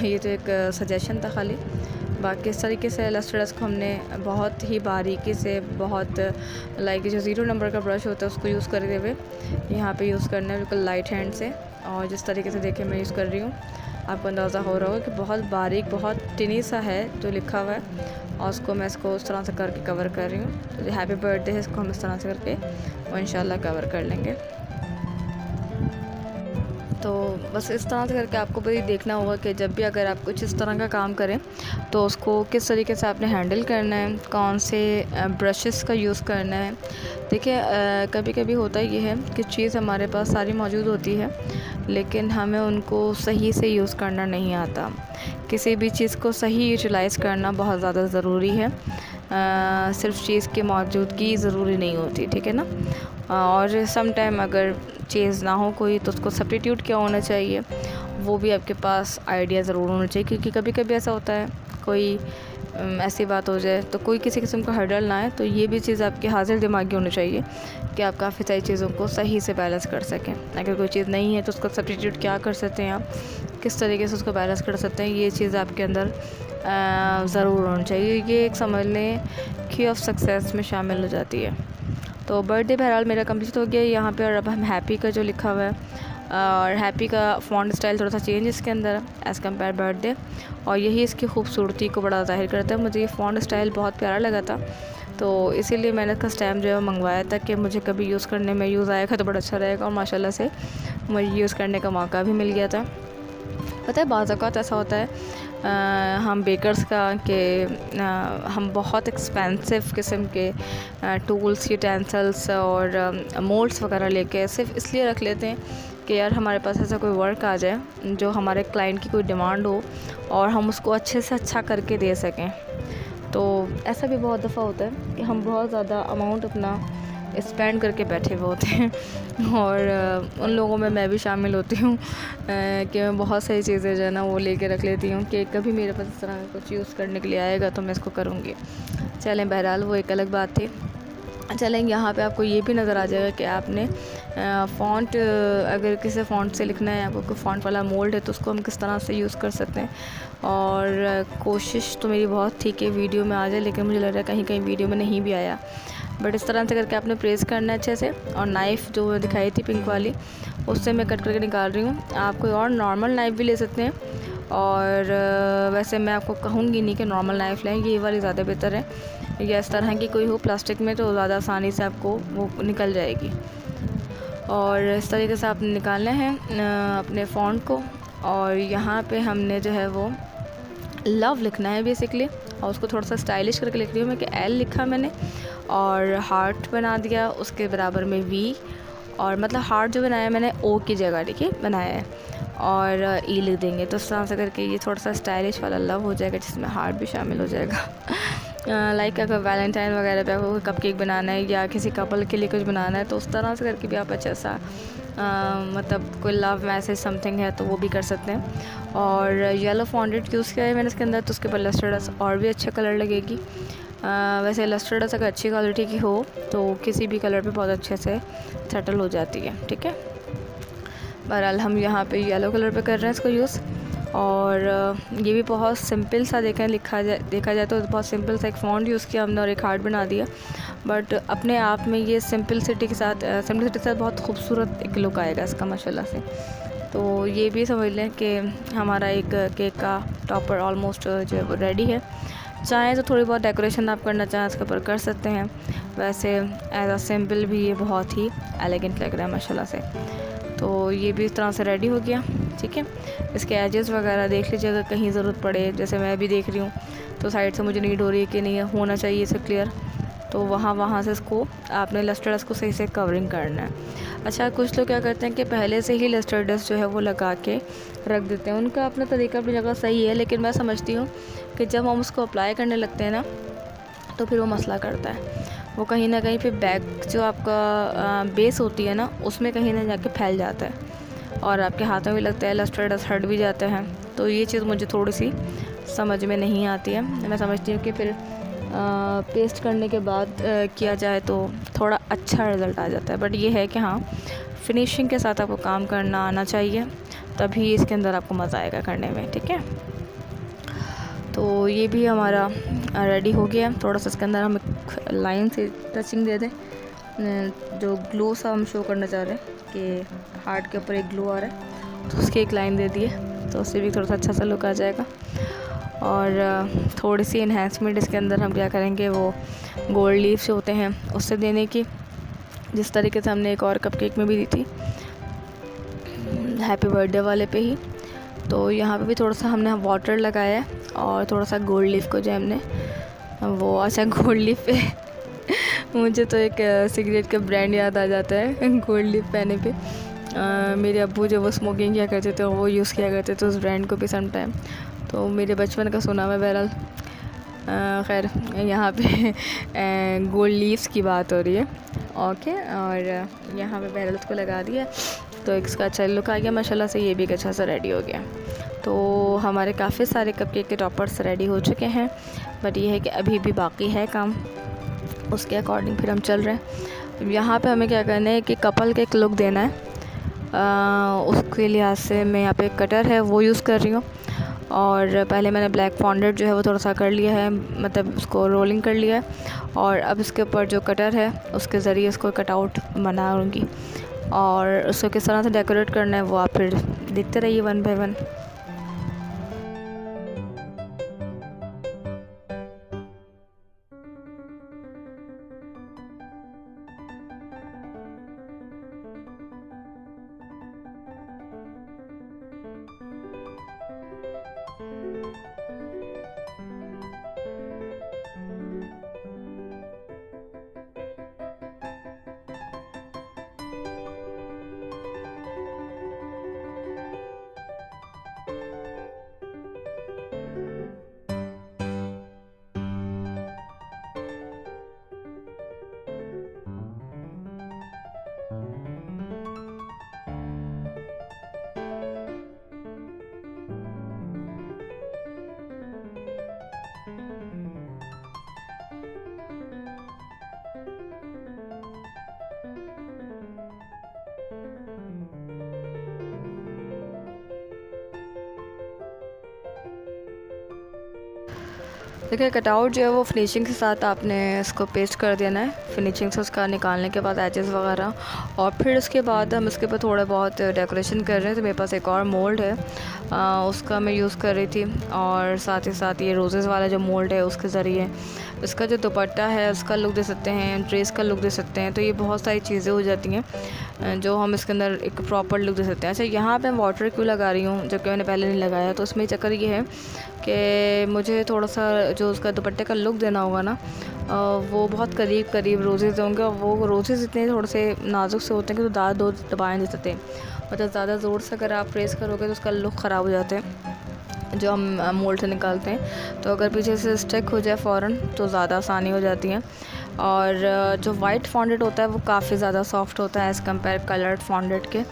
ये तो एक सजेशन था खाली। बाकी इस तरीके से इलस्ट्रेटर्स को हमने बहुत ही बारीकी से, बहुत लाइक जो 0 नंबर का ब्रश होता है उसको यूज़ करते हुए यहाँ पे यूज़ करना है बिल्कुल लाइट हैंड से। और जिस तरीके से देखिए मैं यूज़ कर रही हूँ, आपको अंदाज़ा हो रहा होगा कि बहुत बारीक, बहुत टिनी सा है जो लिखा हुआ है, और उसको मैं इसको उस तरह से करके कवर कर रही हूँ। तो जो हैप्पी बर्थडे है इसको हम इस तरह से करके वो इंशाल्लाह कवर कर लेंगे। तो बस इस तरह से करके आपको भी देखना होगा कि जब भी अगर आप कुछ इस तरह का काम करें तो उसको किस तरीके से आपने हैंडल करना है, कौन से ब्रशेस का यूज़ करना है। देखिए कभी कभी होता ये है कि चीज़ हमारे पास सारी मौजूद होती है लेकिन हमें उनको सही से यूज़ करना नहीं आता। किसी भी चीज़ को सही यूटिलाइज़ करना बहुत ज़्यादा ज़रूरी है। सिर्फ चीज़ की मौजूदगी ज़रूरी नहीं होती, ठीक है ना। और सम टाइम अगर चीज़ ना हो कोई तो उसको सब्स्टिट्यूट क्या होना चाहिए, वो भी आपके पास आइडिया ज़रूर होना चाहिए। क्योंकि कभी कभी ऐसा होता है कोई ऐसी बात हो जाए तो कोई किसी किस्म का हर्डल ना आए, तो ये भी चीज़ आपके हाजिर दिमागी होनी चाहिए कि आप काफ़ी सारी चीज़ों को सही से बैलेंस कर सकें। अगर कोई चीज़ नहीं है तो उसका सब्स्टिट्यूट क्या कर सकते हैं आप, किस तरीके से उसको बैलेंस कर सकते हैं, ये चीज़ आपके अंदर ज़रूर होनी चाहिए। ये एक समझ लें की ऑफ सक्सेस में शामिल हो जाती है। तो बर्थडे बहरहाल मेरा कंप्लीट हो गया यहाँ पे। और अब हम हैप्पी का जो लिखा हुआ है और हैप्पी का फ़ॉन्ट स्टाइल थोड़ा सा चेंज इसके अंदर एज़ कम्पेयर बर्थडे, और यही इसकी खूबसूरती को बड़ा ज़ाहिर करता है। मुझे ये फ़ॉन्ट स्टाइल बहुत प्यारा लगा था, तो इसीलिए मैंने इसका स्टैम्प जो है मंगवाया था कि मुझे कभी यूज़ करने में यूज़ आएगा तो बड़ा अच्छा रहेगा। और माशाल्लाह से मुझे यूज़ करने का मौका भी मिल गया था। पता है बाज़ औक़ात ऐसा होता है हम बेकर्स का कि हम बहुत एक्सपेंसिव किस्म के टूल्स, यूटेंसिल्स और मोल्ड्स वगैरह लेके सिर्फ इसलिए रख लेते हैं कि यार हमारे पास ऐसा कोई वर्क आ जाए जो हमारे क्लाइंट की कोई डिमांड हो और हम उसको अच्छे से अच्छा करके दे सकें। तो ऐसा भी बहुत दफ़ा होता है कि हम बहुत ज़्यादा अमाउंट अपना स्पेंड करके बैठे हुए होते हैं और उन लोगों में मैं भी शामिल होती हूँ कि मैं बहुत सारी चीज़ें जो है ना वो लेके रख लेती हूँ कि कभी मेरे पास इस तरह का कुछ यूज़ करने के लिए आएगा तो मैं इसको करूँगी। चलें बहरहाल वो एक अलग बात थी। चलें यहाँ पे आपको ये भी नज़र आ जाएगा कि आपने फ़ॉन्ट अगर किसी फ़ॉन्ट से लिखना है, आपको कोई फ़ॉन्ट वाला मोल्ड है तो उसको हम किस तरह से यूज़ कर सकते हैं। और कोशिश तो मेरी बहुत थी कि वीडियो में आ जाए, लेकिन मुझे लग रहा है कहीं कहीं वीडियो में नहीं भी आया। बट इस तरह से करके आपने प्रेस करना है अच्छे से। और नाइफ़ जो दिखाई थी पिंक वाली उससे मैं कट करके निकाल रही हूँ। आप कोई और नॉर्मल नाइफ़ भी ले सकते हैं, और वैसे मैं आपको कहूँगी नहीं कि नॉर्मल नाइफ़ लें, ये वाली ज़्यादा बेहतर है। या इस तरह की कोई हो प्लास्टिक में तो ज़्यादा आसानी से आपको वो निकल जाएगी। और इस तरीके से आपने निकालना है अपने फ़ॉन्ट को। और यहाँ पे हमने जो है वो लव लिखना है बेसिकली, और उसको थोड़ा सा स्टाइलिश करके लिख रही हूँ मैं कि एल लिखा मैंने और हार्ट बना दिया उसके बराबर में वी, और मतलब हार्ट जो बनाया मैंने ओ की जगह देखिए बनाया है, और ई लिख देंगे। तो इस तरह से करके ये थोड़ा सा स्टाइलिश वाला लव हो जाएगा जिसमें हार्ट भी शामिल हो जाएगा। लाइक अगर वैलेंटाइन वगैरह पे आपको कप केक बनाना है या किसी कपल के लिए कुछ बनाना है तो उस तरह से करके भी आप अच्छा सा मतलब कोई लव मैसेज समथिंग है तो वो भी कर सकते हैं। और येलो फॉन्टेड यूज़ किया है मैंने इसके अंदर, तो उसके ऊपर लस्टर्डस और भी अच्छा कलर लगेगी। वैसे लस्टर्डस अगर अच्छी क्वालिटी की हो तो किसी भी कलर पे बहुत अच्छे से सेटल हो जाती है, ठीक है। बहरहाल हम यहाँ पे येलो कलर पे कर रहे हैं इसको यूज़। और ये भी बहुत सिंपल सा देखा जाए तो बहुत सिंपल सा एक फ़ॉन्ट यूज़ किया हमने और एक हार्ट बना दिया। बट अपने आप में ये सिंपलिसिटी के साथ बहुत खूबसूरत एक लुक आएगा इसका माशाल्लाह से। तो ये भी समझ लें कि हमारा एक केक का टॉपर ऑलमोस्ट जो है वो रेडी है। चाहें तो थोड़ी बहुत डेकोरेशन आप करना चाहें इसके ऊपर कर सकते हैं। वैसे एज अ सिंपल भी ये बहुत ही एलिगेंट लग रहा है माशाल्लाह से। तो ये भी इस तरह से रेडी हो गया, ठीक है। इसके एजेस वगैरह देख लीजिए अगर कहीं ज़रूरत पड़े, जैसे मैं अभी देख रही हूँ तो साइड से मुझे नीड हो रही है कि नहीं होना चाहिए इसे क्लियर, तो वहाँ से इसको आपने लस्टर डस्ट को सही से कवरिंग करना है। अच्छा कुछ लोग क्या करते हैं कि पहले से ही लस्टर डस्ट जो है वो लगा के रख देते हैं, उनका अपना तरीका अपनी जगह सही है, लेकिन मैं समझती हूँ कि जब हम उसको अप्लाई करने लगते हैं ना तो फिर वो मसला करता है। वो कहीं ना कहीं फिर बैक जो आपका बेस होती है ना उसमें कहीं ना जाके फैल जाता है और आपके हाथों में लगता है, लस्टर डस्ट हट भी जाते हैं। तो ये चीज़ मुझे थोड़ी सी समझ में नहीं आती है। मैं समझती हूँ कि फिर पेस्ट करने के बाद किया जाए तो थोड़ा अच्छा रिज़ल्ट आ जाता है। बट ये है कि हाँ, फिनिशिंग के साथ आपको काम करना आना चाहिए, तभी इसके अंदर आपको मज़ा आएगा करने में, ठीक है। तो ये भी हमारा रेडी हो गया। थोड़ा सा इसके अंदर हम एक लाइन से टचिंग दे दें, जो ग्लो सा हम शो करना चाह रहे हैं कि हार्ट के ऊपर एक ग्लो आ रहा है, तो उसकी एक लाइन दे दिए, तो उससे भी थोड़ा सा अच्छा सा लुक आ जाएगा। और थोड़ी सी इन्हेंसमेंट इसके अंदर हम क्या करेंगे, वो गोल्ड लीव्स जो होते हैं उससे देने की, जिस तरीके से हमने एक और कपकेक में भी दी थी हैप्पी बर्थडे वाले पे ही। तो यहाँ पे भी थोड़ा सा हमने वाटर लगाया है और थोड़ा सा गोल्ड लीफ को जो हमने वो, अच्छा गोल्ड लीफ पे मुझे तो एक सिगरेट का ब्रांड याद आ जाता है गोल्ड लीफ पहने पे। मेरे अब्बू जो वो स्मोकिंग किया करते थे वो यूज़ किया करते थे उस ब्रांड को भी सम टाइम, तो मेरे बचपन का सुना हुआ। बहरहाल खैर यहाँ पे गोल्ड लीव्स की बात हो रही है, ओके। और यहाँ पे बहरहाल उसको लगा दिया, तो इसका अच्छा लुक आ गया माशाल्लाह से। ये भी अच्छा सा रेडी हो गया। तो हमारे काफ़ी सारे कपकेक के टॉपर्स रेडी हो चुके हैं, बट ये है कि अभी भी बाकी है काम, उसके अकॉर्डिंग फिर हम चल रहे हैं। यहाँ पे हमें क्या करना है कि कपल का एक लुक देना है, उसके लिहाज से मैं यहाँ पे कटर है वो यूज़ कर रही हूँ। और पहले मैंने ब्लैक फॉन्डेंट जो है वो थोड़ा सा कर लिया है, मतलब उसको रोलिंग कर लिया है। और अब इसके ऊपर जो कटर है उसके ज़रिए इसको कटआउट बनाऊँगी, और उसको किस तरह से डेकोरेट करना है वो आप फिर देखते रहिए वन बाय वन। देखिए कटआउट जो है वो फिनिशिंग के साथ आपने इसको पेस्ट कर देना है, फिनिशिंग से उसका निकालने के बाद एजेस वगैरह। और फिर उसके बाद हम इसके ऊपर थोड़ा बहुत डेकोरेशन कर रहे हैं। तो मेरे पास एक और मोल्ड है, उसका मैं यूज़ कर रही थी, और साथ ही साथ ये रोज़ेज़ वाला जो मोल्ड है उसके ज़रिए इसका जो दुपट्टा है उसका लुक दे सकते हैं, ड्रेस का लुक दे सकते हैं। तो ये बहुत सारी चीज़ें हो जाती हैं जो हम इसके अंदर एक प्रॉपर लुक दे सकते हैं। अच्छा, यहाँ पे मैं वाटर क्यों लगा रही हूँ जबकि मैंने पहले नहीं लगाया, तो उसमें चक्कर ये है कि मुझे थोड़ा सा जो उसका दुपट्टे का लुक देना होगा ना, वो बहुत करीब करीब रोज़ेज़ होंगे, और वो रोज़ेज़ इतने थोड़े से नाजुक से होते हैं कि तो ज़्यादा दो दबाए नहीं सकते, मतलब ज़्यादा ज़ोर से अगर आप प्रेस करोगे तो उसका लुक ख़राब हो जाता है जो हम मोल्ड से निकालते हैं। तो अगर पीछे से स्टिक हो जाए फ़ौरन तो ज़्यादा आसानी हो जाती है। और जो वाइट फॉन्डेंट होता है वो काफ़ी ज़्यादा सॉफ्ट होता है एज़ कम्पेयर कलर्ड फॉन्डेंट के।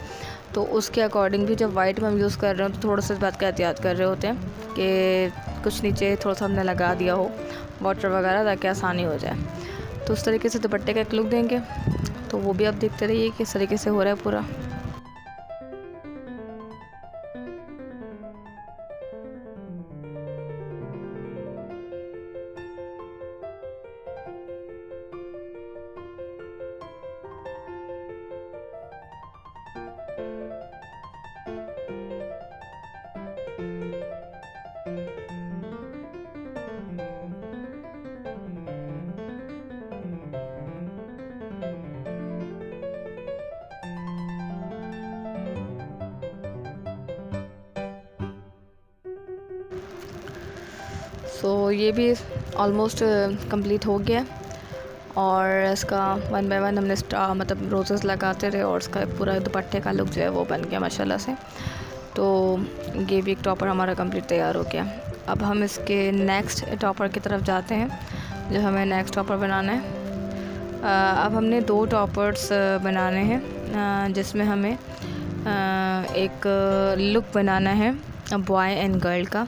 तो उसके अकॉर्डिंग भी जब वाइट में हम यूज़ कर रहे हो तो थोड़ा सा इस बात का एहतियात कर रहे होते हैं कि कुछ नीचे थोड़ा सा हमने लगा दिया हो वाटर वगैरह, ताकि आसानी हो जाए। तो उस तरीके से दुपट्टे का एक लुक देंगे। तो वो भी आप देखते रहिए किस तरीके से हो रहा है पूरा। सो ये भी ऑलमोस्ट कंप्लीट हो गया, और इसका वन बाय वन हमने मतलब रोज़ेस लगाते रहे, और इसका पूरा दुपट्टे का लुक जो है वो बन गया माशाल्लाह से। तो ये भी एक टॉपर हमारा कंप्लीट तैयार हो गया। अब हम इसके नेक्स्ट टॉपर की तरफ जाते हैं, जो हमें नेक्स्ट टॉपर बनाना है। अब हमने 2 टॉपर्स बनाने हैं, जिसमें हमें एक लुक बनाना है बॉय एंड गर्ल का।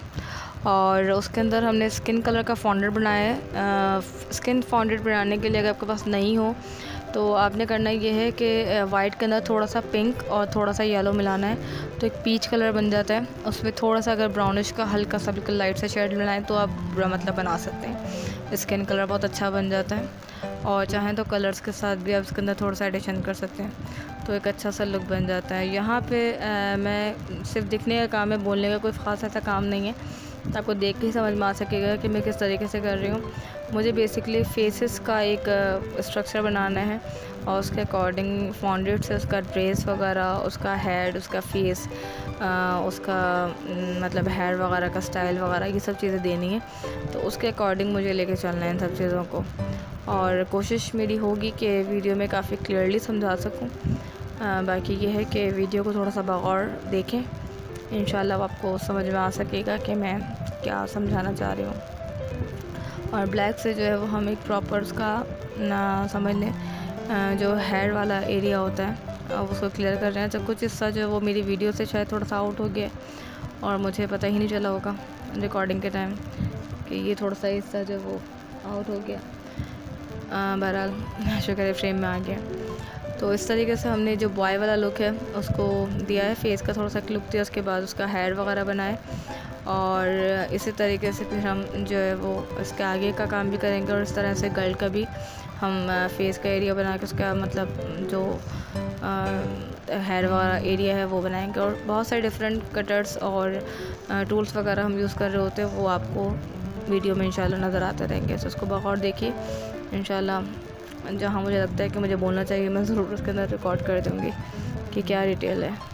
और उसके अंदर हमने स्किन कलर का फॉन्डेंट बनाया है। स्किन फॉन्डेंट बनाने के लिए अगर आपके पास नहीं हो तो आपने करना ये है कि वाइट के अंदर थोड़ा सा पिंक और थोड़ा सा येलो मिलाना है तो एक पीच कलर बन जाता है। उसमें थोड़ा सा अगर ब्राउनिश का हल्का सा बिल्कुल लाइट सा शेड मिलाएं तो आप मतलब बना सकते हैं। स्किन कलर बहुत अच्छा बन जाता है और चाहें तो कलर्स के साथ भी आप इसके अंदर थोड़ा सा एडिशन कर सकते हैं तो एक अच्छा सा लुक बन जाता है। यहाँ पे मैं सिर्फ दिखने का काम है, बोलने का कोई ख़ास ऐसा काम नहीं है, तो आपको देख के ही समझ में आ सकेगा कि मैं किस तरीके से कर रही हूँ। मुझे बेसिकली फेसेस का एक स्ट्रक्चर बनाना है और उसके अकॉर्डिंग फॉन्डेंट से उसका ड्रेस वगैरह, उसका हेड, उसका फेस, उसका मतलब हेयर वगैरह का स्टाइल वगैरह ये सब चीज़ें देनी है। तो उसके अकॉर्डिंग मुझे लेके चलना है इन सब चीज़ों को और कोशिश मेरी होगी कि वीडियो में काफ़ी क्लियरली समझा सकूं। बाकी ये है कि वीडियो को थोड़ा सा बगौर देखें, इंशाल्लाह आपको समझ में आ सकेगा कि मैं क्या समझाना चाह रही हूँ। और ब्लैक से जो है वो हम एक प्रॉपर उसका ना समझ लें जो हेयर वाला एरिया होता है अब उसको क्लियर कर रहे हैं। जब कुछ हिस्सा जो है वो मेरी वीडियो से शायद थोड़ा सा आउट हो गया और मुझे पता ही नहीं चला होगा रिकॉर्डिंग के टाइम कि ये थोड़ा सा हिस्सा जो वो आउट हो गया। बहरहाल शुक्र है फ्रेम में आ गया। तो इस तरीके से हमने जो बॉय वाला लुक है उसको दिया है, फेस का थोड़ा सा लुक दिया, उसके बाद उसका हेयर वगैरह बनाए और इसी तरीके से फिर हम जो है वो इसके आगे का काम भी करेंगे और इस तरह से गर्ल का भी हम फेस का एरिया बना के उसका मतलब जो हेयर वगैरह एरिया है वो बनाएंगे। और बहुत सारे डिफरेंट कटर्स और टूल्स वगैरह हम यूज़ कर रहे होते हैं, वो आपको वीडियो में इंशाल्लाह नज़र आते रहेंगे। तो उसको बगौर देखिए, इंशाल्लाह जहाँ मुझे लगता है कि मुझे बोलना चाहिए मैं ज़रूर उसके अंदर रिकॉर्ड कर दूँगी कि क्या डिटेल है।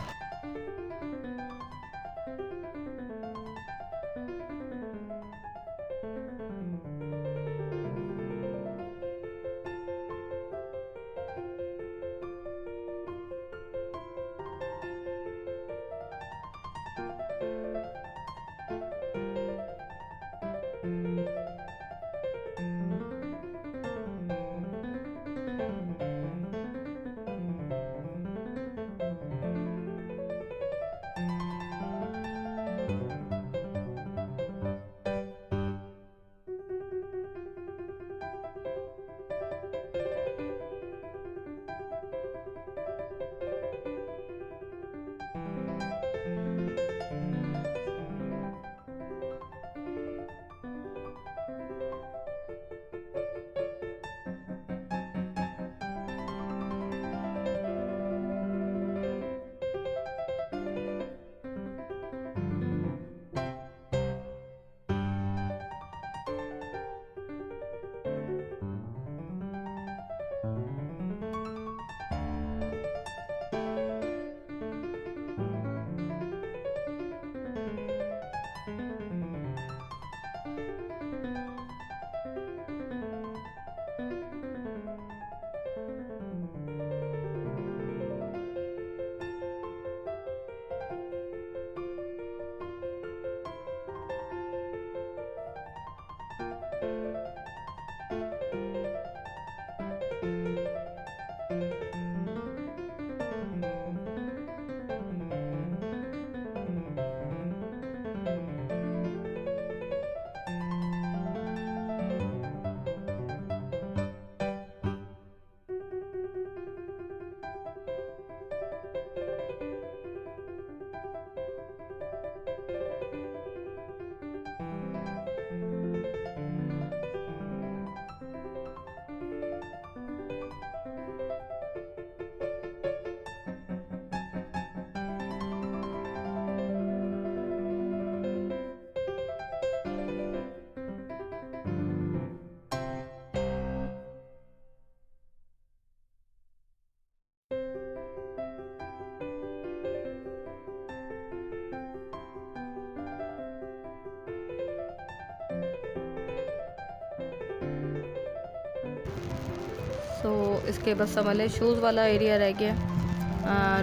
सो इसके बस समझ लें शूज़ वाला एरिया रह गया।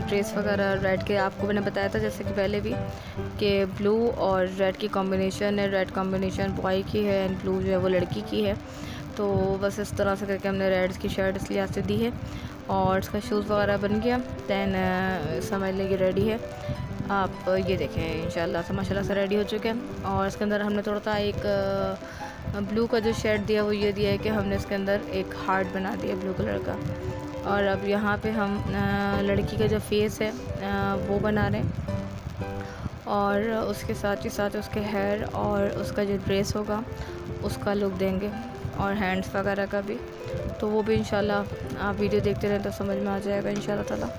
ड्रेस वगैरह रेड के आपको मैंने बताया था जैसे कि पहले भी कि ब्लू और रेड की कॉम्बिनेशन है। रेड कॉम्बिनेशन बॉय की है एंड ब्लू जो है वो लड़की की है। तो बस इस तरह से करके हमने रेड्स की शर्ट इसलिए आज से दी है और इसका शूज़ वगैरह बन गया। दैन समझ लें कि रेडी है। आप ये देखें इंशाल्लाह से माशाल्लाह से रेडी हो चुके हैं। और इसके अंदर हमने थोड़ा सा एक ब्लू का जो शेड दिया वो ये दिया है कि हमने इसके अंदर एक हार्ट बना दिया ब्लू कलर का। और अब यहाँ पे हम लड़की का जो फेस है वो बना रहे हैं, और उसके साथ ही साथ उसके हेयर और उसका जो ड्रेस होगा उसका लुक देंगे, और हैंड्स वगैरह का भी। तो वो भी इंशाल्लाह आप वीडियो देखते रहें तो समझ में आ जाएगा इंशाल्लाह ताला।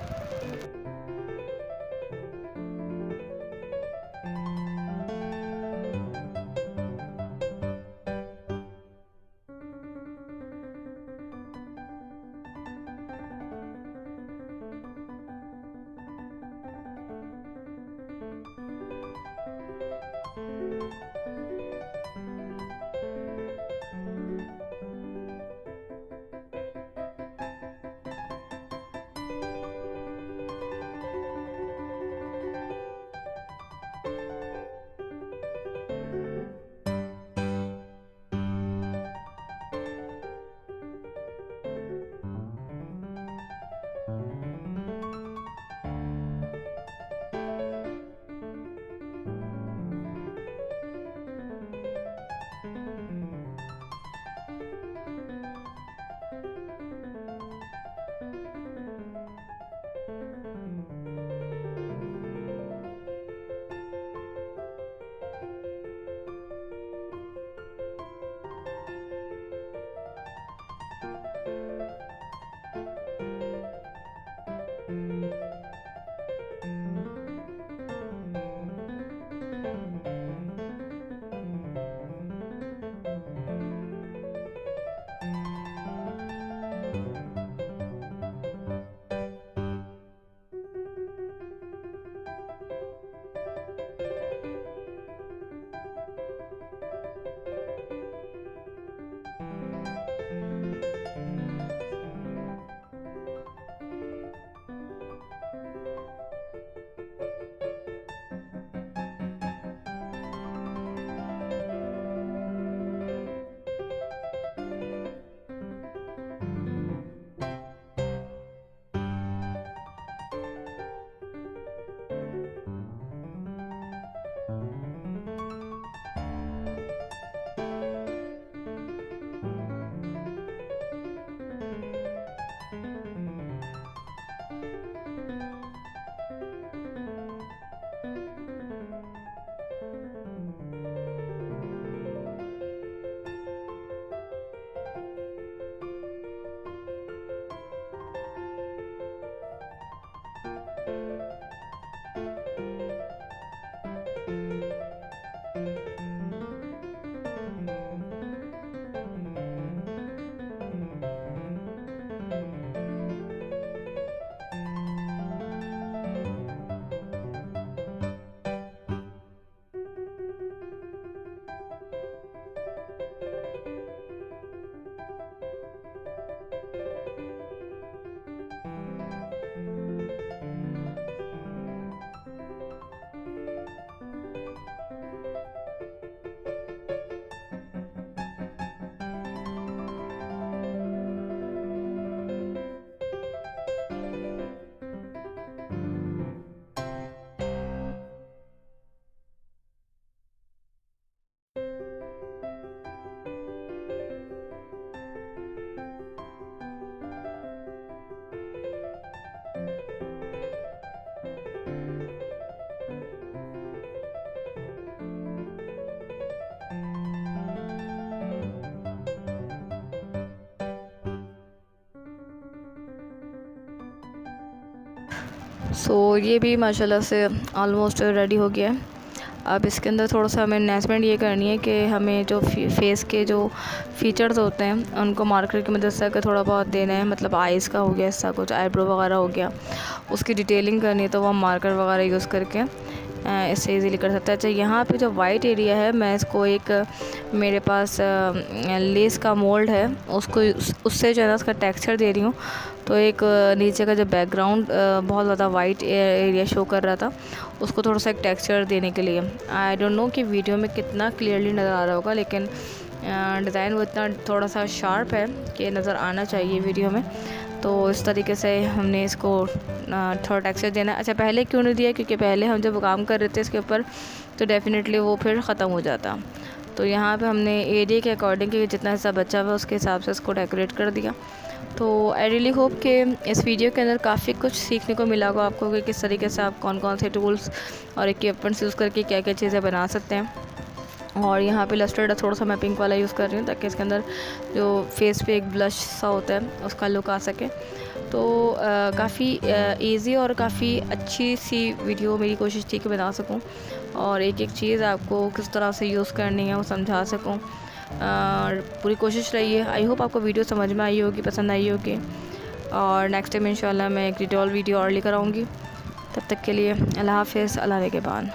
सो ये भी माशाल्लाह से ऑलमोस्ट रेडी हो गया है। अब इसके अंदर थोड़ा सा हमें एनहांसमेंट ये करनी है कि हमें जो फेस के जो फीचर्स होते हैं उनको मार्कर की मदद से थोड़ा बहुत देना है। मतलब आइज़ का हो गया, ऐसा कुछ आईब्रो वगैरह हो गया, उसकी डिटेलिंग करनी है तो वो मार्कर वगैरह यूज़ करके इससे इजीली कर सकता है। अच्छा, यहाँ पे जो वाइट एरिया है मैं इसको एक मेरे पास लेस का मोल्ड है उसको उससे जो है ना उसका टेक्सचर दे रही हूँ। तो एक नीचे का जो बैकग्राउंड बहुत ज़्यादा वाइट एरिया शो कर रहा था, उसको थोड़ा सा एक टेक्सचर देने के लिए। आई डोंट नो कि वीडियो में कितना क्लियरली नज़र आ रहा होगा, लेकिन डिज़ाइन वो इतना थोड़ा सा शार्प है कि नज़र आना चाहिए वीडियो में। तो इस तरीके से हमने इसको थोड़ा टेक्सचर देना। अच्छा, पहले क्यों नहीं दिया, क्योंकि पहले हम जब काम कर रहे थे इसके ऊपर तो डेफ़िनेटली वो फिर ख़त्म हो जाता। तो यहाँ पे हमने एरिया के अकॉर्डिंग कि जितना हिस्सा बचा हुआ उसके हिसाब से इसको डेकोरेट कर दिया। तो आई रियली होप कि इस वीडियो के अंदर काफ़ी कुछ सीखने को मिला होगा आपको कि किस तरीके से आप कौन कौन से टूल्स और इक्विपमेंट्स यूज़ करके क्या क्या चीज़ें बना सकते हैं। और यहाँ पे लस्टर्ड थोड़ा सा मैं पिंक वाला यूज़ कर रही हूँ ताकि इसके अंदर जो फेस पे एक ब्लश सा होता है उसका लुक आ सके। तो काफ़ी इजी और काफ़ी अच्छी सी वीडियो मेरी कोशिश थी कि बना सकूं और एक एक चीज़ आपको किस तरह से यूज़ करनी है वो समझा सकूं। पूरी कोशिश रही है। आई होप आपको वीडियो समझ में आई होगी, पसंद आई होगी। और नेक्स्ट टाइम इंशाल्लाह मैं एक डिटेल वीडियो और लेकर आऊँगी। तब तक के लिए अल्लाह हाफ़िज़, अल्लाह निगहबान।